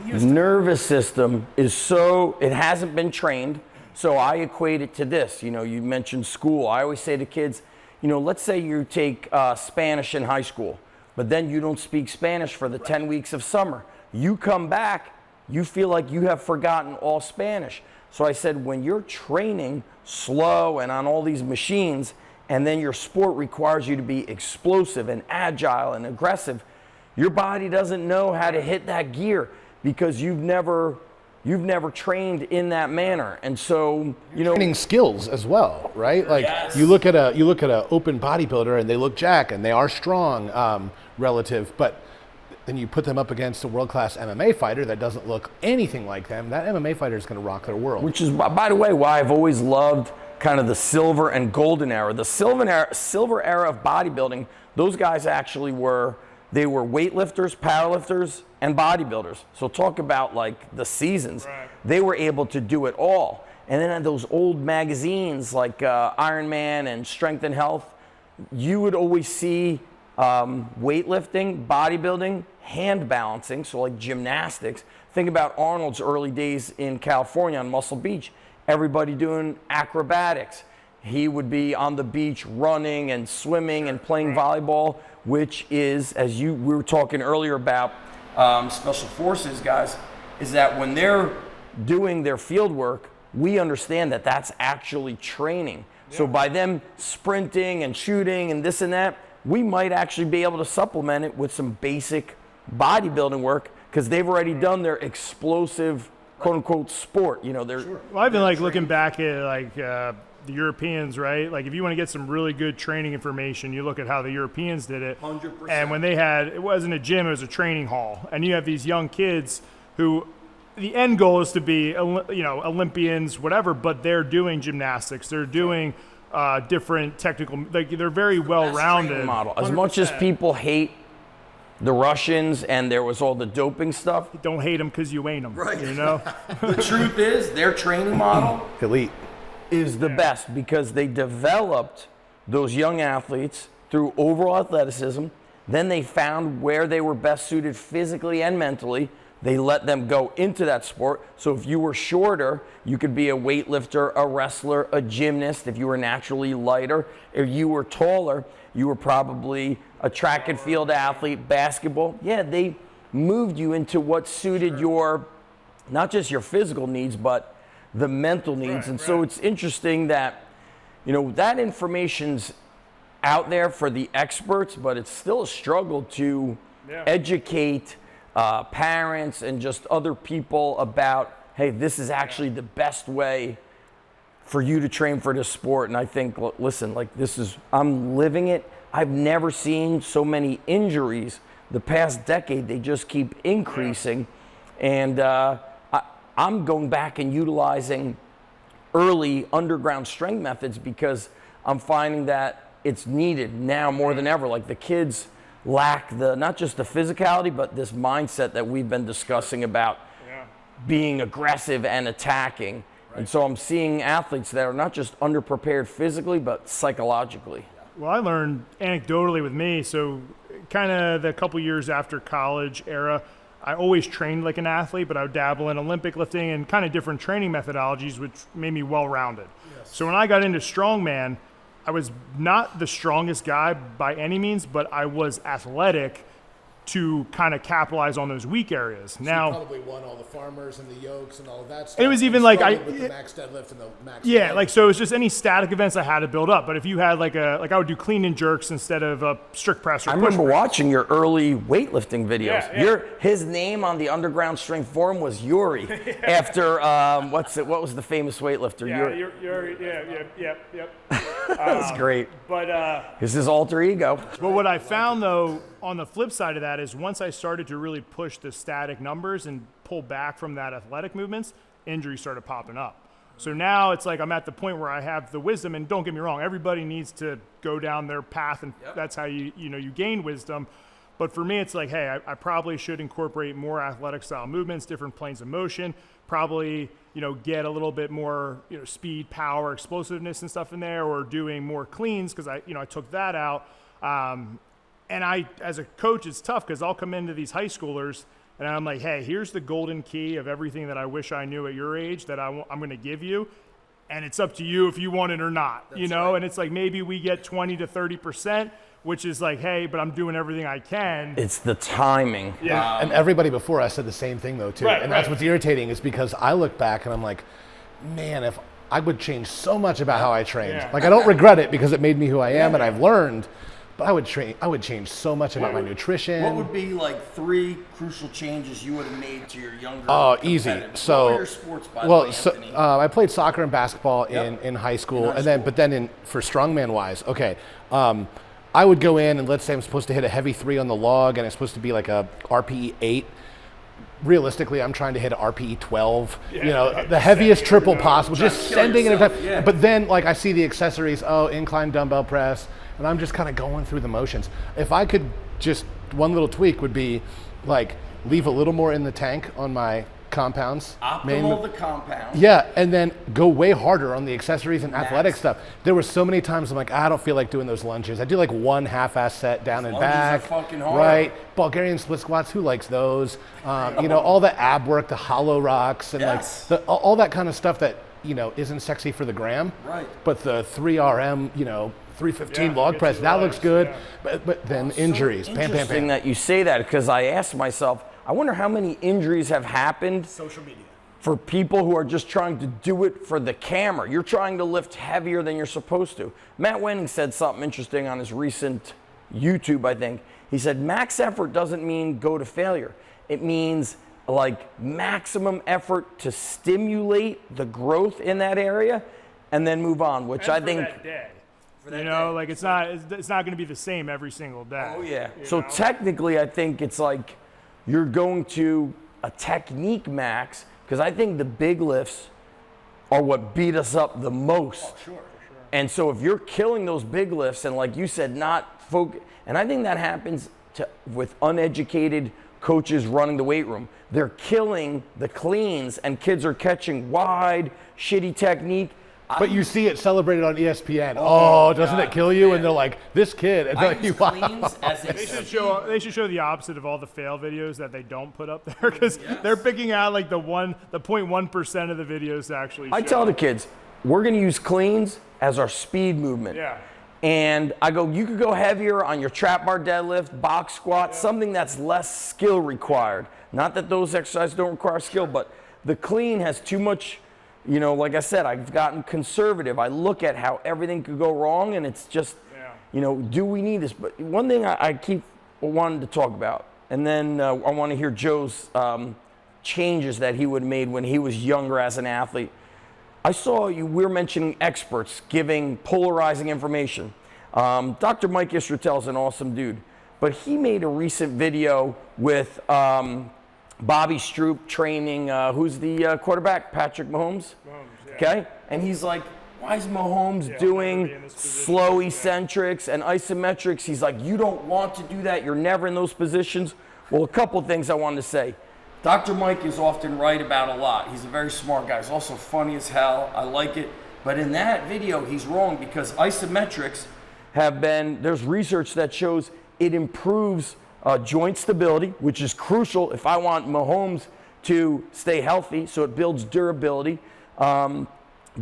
hasn't been trained. So I equate it to this. You mentioned school. I always say to kids, let's say you take Spanish in high school, but then you don't speak Spanish for the 10 weeks of summer. You come back, you feel like you have forgotten all Spanish. So I said, when you're training slow and on all these machines, and then your sport requires you to be explosive and agile and aggressive, your body doesn't know how to hit that gear because you've never trained in that manner. And so, training skills as well, right? Like you look at a open bodybuilder and they look jacked and they are strong relative, but then you put them up against a world-class MMA fighter that doesn't look anything like them, that MMA fighter is going to rock their world. Which is, by the way, why I've always loved kind of the silver and golden era. The silver era of bodybuilding, those guys actually were weightlifters, powerlifters, and bodybuilders. So talk about like the seasons. Right. They were able to do it all. And then in those old magazines like Iron Man and Strength and Health, you would always see weightlifting, bodybuilding, hand balancing, so like gymnastics. Think about Arnold's early days in California on Muscle Beach. Everybody doing acrobatics. He would be on the beach running and swimming and playing volleyball, which is, as we were talking earlier about special forces guys, is that when they're doing their field work, we understand that that's actually training. Yeah. So by them sprinting and shooting and this and that, we might actually be able to supplement it with some basic bodybuilding work because they've already done their explosive, quote unquote, sport. Well, I've been looking back at the Europeans, right? Like if you want to get some really good training information, you look at how the Europeans did it. 100%. And when it wasn't a gym, it was a training hall. And you have these young kids who the end goal is to be, Olympians, whatever, but they're doing gymnastics. They're doing different technical, like they're very well-rounded. Model. As much as people hate the Russians and there was all the doping stuff. Don't hate them because you ain't them, right. The truth is their training model Elite. is the best because they developed those young athletes through overall athleticism. Then they found where they were best suited physically and mentally. They let them go into that sport. So if you were shorter, you could be a weightlifter, a wrestler, a gymnast. If you were naturally lighter, if you were taller, you were probably a track and field athlete, basketball. Yeah, they moved you into what suited your, not just your physical needs, but the mental needs. So it's interesting that, that information's out there for the experts, but it's still a struggle to educate parents and just other people about, hey, this is actually the best way for you to train for this sport. And I think, listen, like I'm living it. I've never seen so many injuries the past decade. They just keep increasing. And I'm going back and utilizing early underground strength methods because I'm finding that it's needed now more than ever. Like the kids lack not just the physicality, but this mindset that we've been discussing about being aggressive and attacking. And so I'm seeing athletes that are not just underprepared physically, but psychologically. Well, I learned anecdotally with me, so kind of the couple years after college era, I always trained like an athlete, but I would dabble in Olympic lifting and kind of different training methodologies, which made me well-rounded. Yes. So when I got into strongman, I was not the strongest guy by any means, but I was athletic to kind of capitalize on those weak areas. So now, you probably won all the farmers and the yokes and all of that stuff. It was even like with the max deadlift and the max. Like so it was just any static events I had to build up. But if you had like I would do clean and jerks instead of a strict press. Or I push remember press. watching your early weightlifting videos. Yeah. His name on the Underground Strength Forum was Yuri. After what was the famous weightlifter? Yuri. Yep. That's great. But it's his alter ego. But what I found though, on the flip side of that is once I started to really push the static numbers and pull back from that athletic movements, injuries started popping up. So now it's like I'm at the point where I have the wisdom, and don't get me wrong, everybody needs to go down their path, and that's how you gain wisdom. But for me, it's like, hey, I probably should incorporate more athletic style movements, different planes of motion, probably, get a little bit more, speed, power, explosiveness and stuff in there, or doing more cleans because I took that out. And I, as a coach, it's tough because I'll come into these high schoolers and I'm like, hey, here's the golden key of everything that I wish I knew at your age that I'm going to give you. And it's up to you if you want it or not, Right. And it's like maybe we get 20 to 30%, which is like, hey, but I'm doing everything I can. It's the timing. Yeah. And everybody before us said the same thing though too. Right, and that's what's irritating is because I look back and I'm like, man, if I would change so much about how I trained. Yeah. Like I don't regret it because it made me who I am and I've learned. But I would change so much about my nutrition. What would be like 3 crucial changes you would have made to your younger? Oh, easy. So, what were your sports, by the way, Anthony? I played soccer and basketball in high school, but then for strongman wise, okay. I would go in and let's say I'm supposed to hit a heavy 3 on the log, and it's supposed to be like a RPE 8. Realistically, I'm trying to hit an RPE 12, the heaviest triple possible, just sending it. But then, like, I see the accessories, incline dumbbell press, and I'm just kind of going through the motions. If I could just, one little tweak would be, like, leave a little more in the tank on my compounds. Optimal the compound. Yeah, and then go way harder on the accessories and athletic stuff. There were so many times I'm like, I don't feel like doing those lunges. I do like one half-ass set down and back. Lunges are fucking hard. Right. Bulgarian split squats, who likes those? All the ab work, the hollow rocks, and all that kind of stuff that, isn't sexy for the gram. Right. But the 3RM, 315 log press, that looks good. Yeah. But then injuries, bam, bam, bam. Interesting that you say that because I asked myself, I wonder how many injuries have happened social media for people who are just trying to do it for the camera. You're trying to lift heavier than you're supposed to. Matt Wenning said something interesting on his recent YouTube, I think. He said, max effort doesn't mean go to failure. It means like maximum effort to stimulate the growth in that area and then move on, which I think that day. Like it's not going to be the same every single day. Oh yeah. So technically I think it's like you're going to a technique max, because I think the big lifts are what beat us up the most. Oh, sure. And so if you're killing those big lifts and, like you said, not focus, and I think that happens with uneducated coaches running the weight room. They're killing the cleans and kids are catching wide, shitty technique. But you see it celebrated on ESPN. Oh, doesn't it kill you? And they're like, this kid. And I like, use cleans as They should show the opposite of all the fail videos that they don't put up there, because they're picking out like the 0.1% of the videos to actually show. I tell the kids, we're going to use cleans as our speed movement. Yeah. And I go, you could go heavier on your trap bar deadlift, box squat, something that's less skill required. Not that those exercises don't require skill, but the clean has too much, you know, like I said, I've gotten conservative. I look at how everything could go wrong, and it's just, you know, do we need this? But one thing I keep wanting to talk about, and then I want to hear Joe's changes that he would have made when he was younger as an athlete. I saw you, we're mentioning experts giving polarizing information. Dr. Mike Istratel is an awesome dude, but he made a recent video with Bobby Stroop training, who's the quarterback? Patrick Mahomes? Okay? And he's like, why is Mahomes doing slow eccentrics and isometrics? He's like, you don't want to do that. You're never in those positions. Well, a couple things I wanted to say. Dr. Mike is often right about a lot. He's a very smart guy. He's also funny as hell. I like it. But in that video, he's wrong, because isometrics there's research that shows it improves joint stability, which is crucial if I want Mahomes to stay healthy, so it builds durability. Dan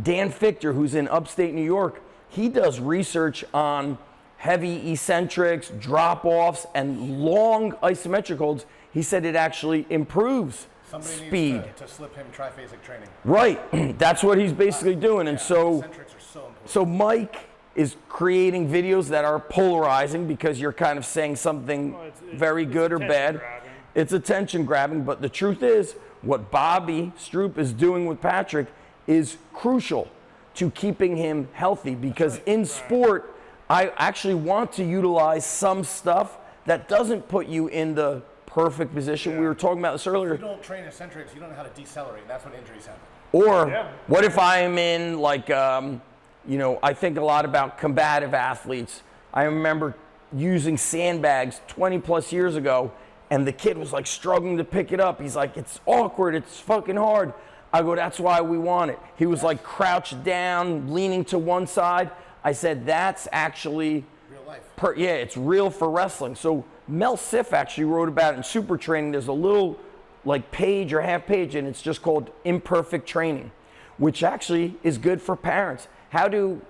Fichter, who's in upstate New York, he does research on heavy eccentrics, drop-offs, and long isometric holds. He said it actually improves speed. Needs to slip him triphasic training. Right, that's what he's basically doing. And so, Eccentrics are so important. so Mike is creating videos that are polarizing, because you're kind of saying something very good or bad. Grabbing. It's attention grabbing, but the truth is, what Bobby Stroop is doing with Patrick is crucial to keeping him healthy, because in sport, I actually want to utilize some stuff that doesn't put you in the perfect position. We were talking about this earlier. If you don't train eccentrics, you don't know how to decelerate. That's when injuries happen. Or what if I'm in, like, you know, I think a lot about combative athletes. I remember using sandbags 20 plus years ago, and the kid was like struggling to pick it up. He's like, it's awkward, it's fucking hard. I go, that's why we want it. He was like crouched down, leaning to one side. I said, that's actually Real life. it's real for wrestling. So Mel Siff actually wrote about it in Super Training. There's a little like page or half page, and it's just called Imperfect Training, which actually is good for parents. How do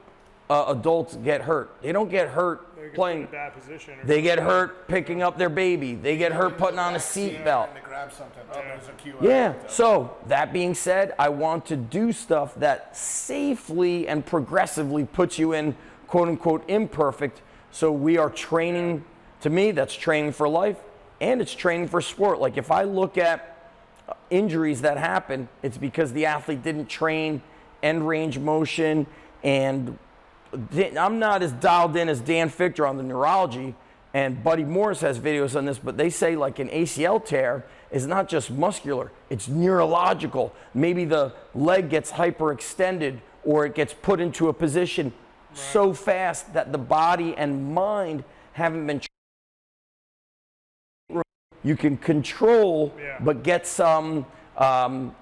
adults get hurt? They don't get hurt playing. Bad position. They get hurt picking up their baby. They get hurt putting on a seatbelt. To grab something. Oh, there's a cue. Yeah, so that being said, I want to do stuff that safely and progressively puts you in quote unquote imperfect. So we are training, to me, that's training for life, and it's training for sport. Like if I look at injuries that happen, it's because the athlete didn't train end range motion, and I'm not as dialed in as Dan Fichter on the neurology, and Buddy Morris has videos on this, but they say like an ACL tear is not just muscular, it's neurological. Maybe the leg gets hyperextended, or it gets put into a position so fast that the body and mind haven't been you can control, but get some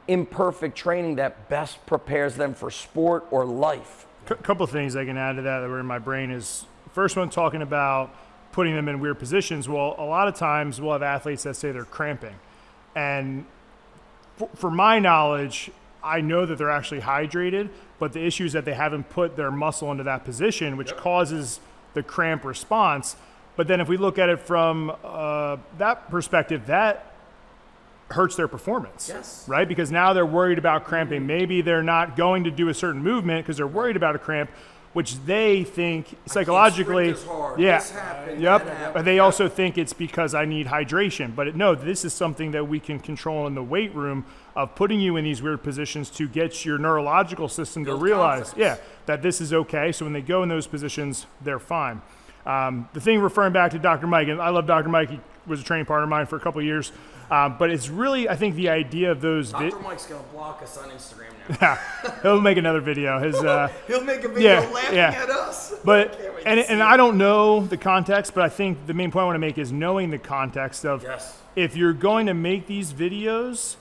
imperfect training that best prepares them for sport or life. Couple of things I can add to that were in my brain is, first one, talking about putting them in weird positions. Well, a lot of times we'll have athletes that say they're cramping. And for my knowledge, I know that they're actually hydrated, but the issue is that they haven't put their muscle into that position, which causes the cramp response. But then if we look at it from that perspective, that hurts their performance, right? Because now they're worried about cramping. Maybe they're not going to do a certain movement because they're worried about a cramp, which they think psychologically, but they also think it's because I need hydration. But no, this is something that we can control in the weight room, of putting you in these weird positions to get your neurological system to realize, that this is okay. So when they go in those positions, they're fine. The thing referring back to Dr. Mike, and I love Dr. Mike, he was a training partner of mine for a couple of years. But it's really, I think, the idea of those. Dr. Mike's gonna block us on Instagram now. Yeah, he'll make another video. He'll make a video laughing at us. But and I don't know the context, but I think the main point I want to make is knowing the context of if you're going to make these videos.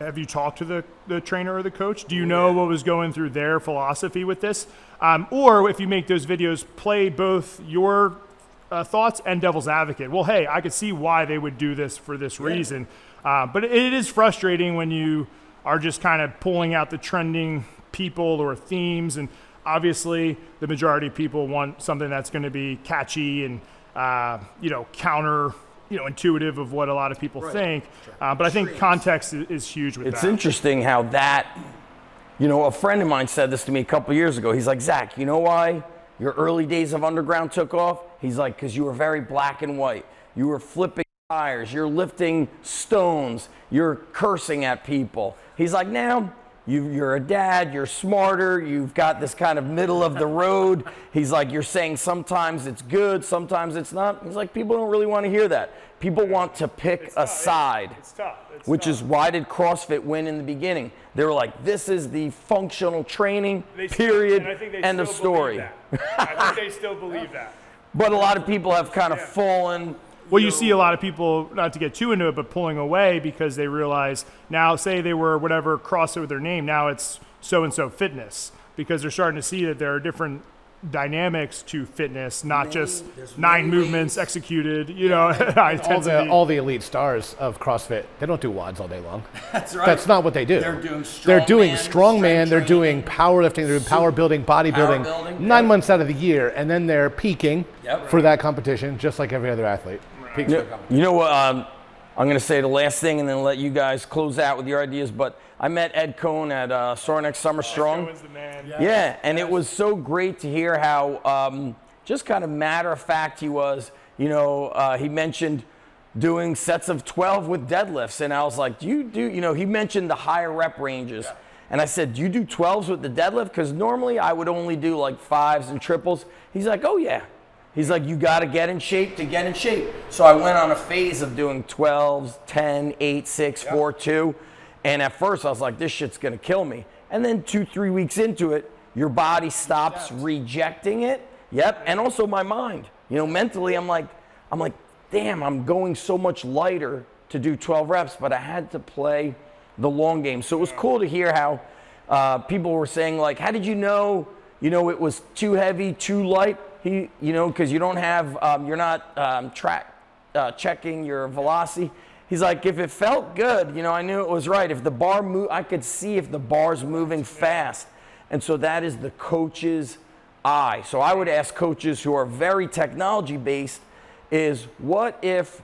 Have you talked to the trainer or the coach? Do you know what was going through their philosophy with this? Or if you make those videos, play both your thoughts and devil's advocate. Well, hey, I could see why they would do this for this reason. But it is frustrating when you are just kind of pulling out the trending people or themes. And obviously, the majority of people want something that's going to be catchy and, counter intuitive of what a lot of people think. But I think context is huge with that. It's interesting how that, a friend of mine said this to me a couple years ago. He's like, Zach, you know why your early days of underground took off? He's like, because you were very black and white. You were flipping tires, you're lifting stones, you're cursing at people. He's like, now you're a dad, you're smarter, you've got this kind of middle of the road. He's like, you're saying sometimes it's good, sometimes it's not. He's like, people don't really want to hear that. People want to pick a side. It's tough. Which is why did CrossFit win in the beginning? They were like, this is the functional training, period, end of story. I think they still believe that. But a lot of people have kind of fallen. Well, you see a lot of people, not to get too into it, but pulling away because they realize now, say they were whatever CrossFit with their name, now it's so-and-so fitness, because they're starting to see that there are different dynamics to fitness, not just 9 movements executed, all the elite stars of CrossFit, they don't do WODs all day long. That's right. That's not what they do. They're doing strongman, they're doing powerlifting, they're doing power building, bodybuilding, 9 months out of the year, and then they're peaking for that competition, just like every other athlete. Peaks for competition. You know what? I'm going to say the last thing and then let you guys close out with your ideas. But I met Ed Cohn at Sore Summer Strong. Cohen's the man. Yeah, and it was so great to hear how just kind of matter of fact he was. He mentioned doing sets of 12 with deadlifts, and I was like, do you do? He mentioned the higher rep ranges, and I said, do you do 12s with the deadlift? Because normally I would only do like 5s and triples. He's like, oh yeah. He's like, you got to get in shape to get in shape. So I went on a phase of doing 12s, 10, 8, 6, 4, 2. And at first I was like, this shit's going to kill me. And then 2-3 weeks into it, your body stops rejecting it. Yep. And also my mind, mentally I'm like, damn, I'm going so much lighter to do 12 reps, but I had to play the long game. So it was cool to hear how people were saying like, how did you know it was too heavy, too light? Because you don't have, you're not checking your velocity. He's like, if it felt good, I knew it was right. If the bar moved, I could see if the bar's moving fast. And so that is the coach's eye. So I would ask coaches who are very technology based is what if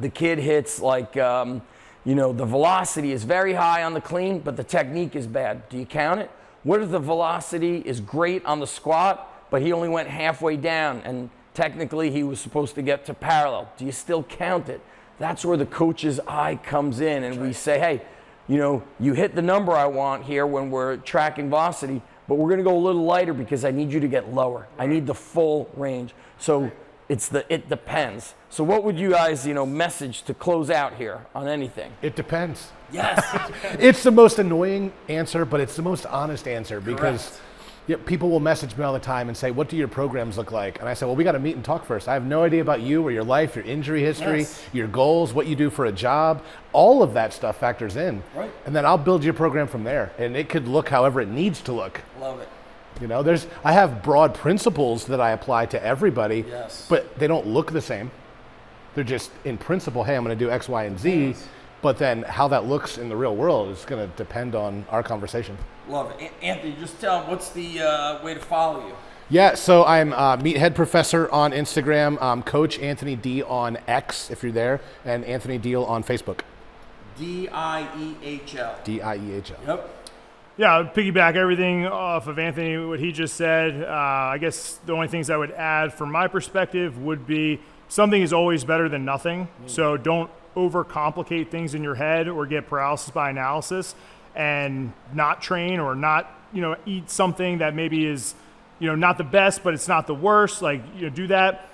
the kid hits like, the velocity is very high on the clean, but the technique is bad. Do you count it? What if the velocity is great on the squat, but he only went halfway down and technically he was supposed to get to parallel? Do you still count it? That's where the coach's eye comes in, and we say, hey, you hit the number I want here when we're tracking velocity, but we're gonna go a little lighter because I need you to get lower. I need the full range. So it depends. So what would you guys, message to close out here on anything? It depends. Yes. It's the most annoying answer, but it's the most honest answer because people will message me all the time and say, what do your programs look like? And I say, well, we got to meet and talk first. I have no idea about you or your life, your injury history, your goals, what you do for a job. All of that stuff factors in. Right. And then I'll build your program from there. And it could look however it needs to look. Love it. I have broad principles that I apply to everybody, but they don't look the same. They're just in principle, hey, I'm going to do X, Y, and Z. Yes. But then how that looks in the real world is going to depend on our conversation. Love it. Anthony, just tell them, what's the way to follow you? Yeah, so I'm Meathead Professor on Instagram, Coach Anthony D on X, if you're there, and Anthony Diehl on Facebook. Diehl. Diehl. Yep. Yeah, I'll piggyback everything off of Anthony, what he just said. I guess the only things I would add from my perspective would be something is always better than nothing. So don't overcomplicate things in your head or get paralysis by analysis and not train or not, eat something that maybe is, not the best, but it's not the worst. Like, do that.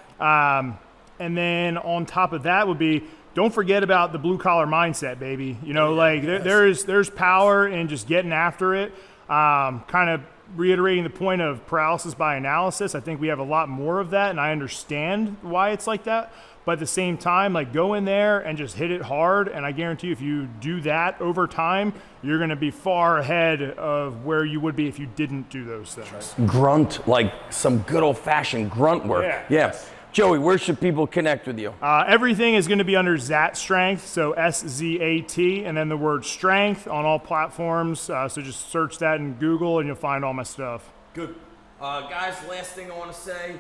And then on top of that would be, don't forget about the blue collar mindset, baby. You know, like there's power in just getting after it. Kind of reiterating the point of paralysis by analysis. I think we have a lot more of that, and I understand why it's like that. But at the same time, like, go in there and just hit it hard. And I guarantee you, if you do that over time, you're going to be far ahead of where you would be if you didn't do those things. Grunt, like some good old fashioned grunt work. Yeah. Yes. Joey, where should people connect with you? Everything is going to be under Szat Strength, so SZAT, and then the word strength on all platforms. So just search that in Google and you'll find all my stuff. Good. Guys, last thing I want to say,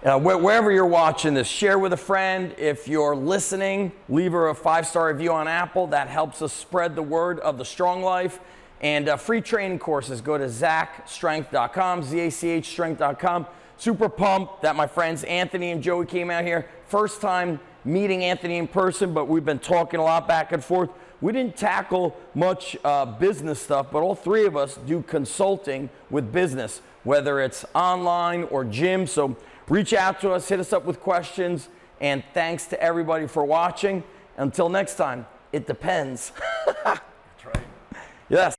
wherever you're watching this, share with a friend. If you're listening, leave her a 5-star review on Apple. That helps us spread the word of the Strong Life. And free training courses, go to zachstrength.com, ZACH strength.com. Super pumped that my friends Anthony and Joey came out here. First time meeting Anthony in person, but we've been talking a lot back and forth. We didn't tackle much business stuff, but all three of us do consulting with business, whether it's online or gym. So reach out to us, hit us up with questions, and thanks to everybody for watching. Until next time, it depends. That's right. Yes.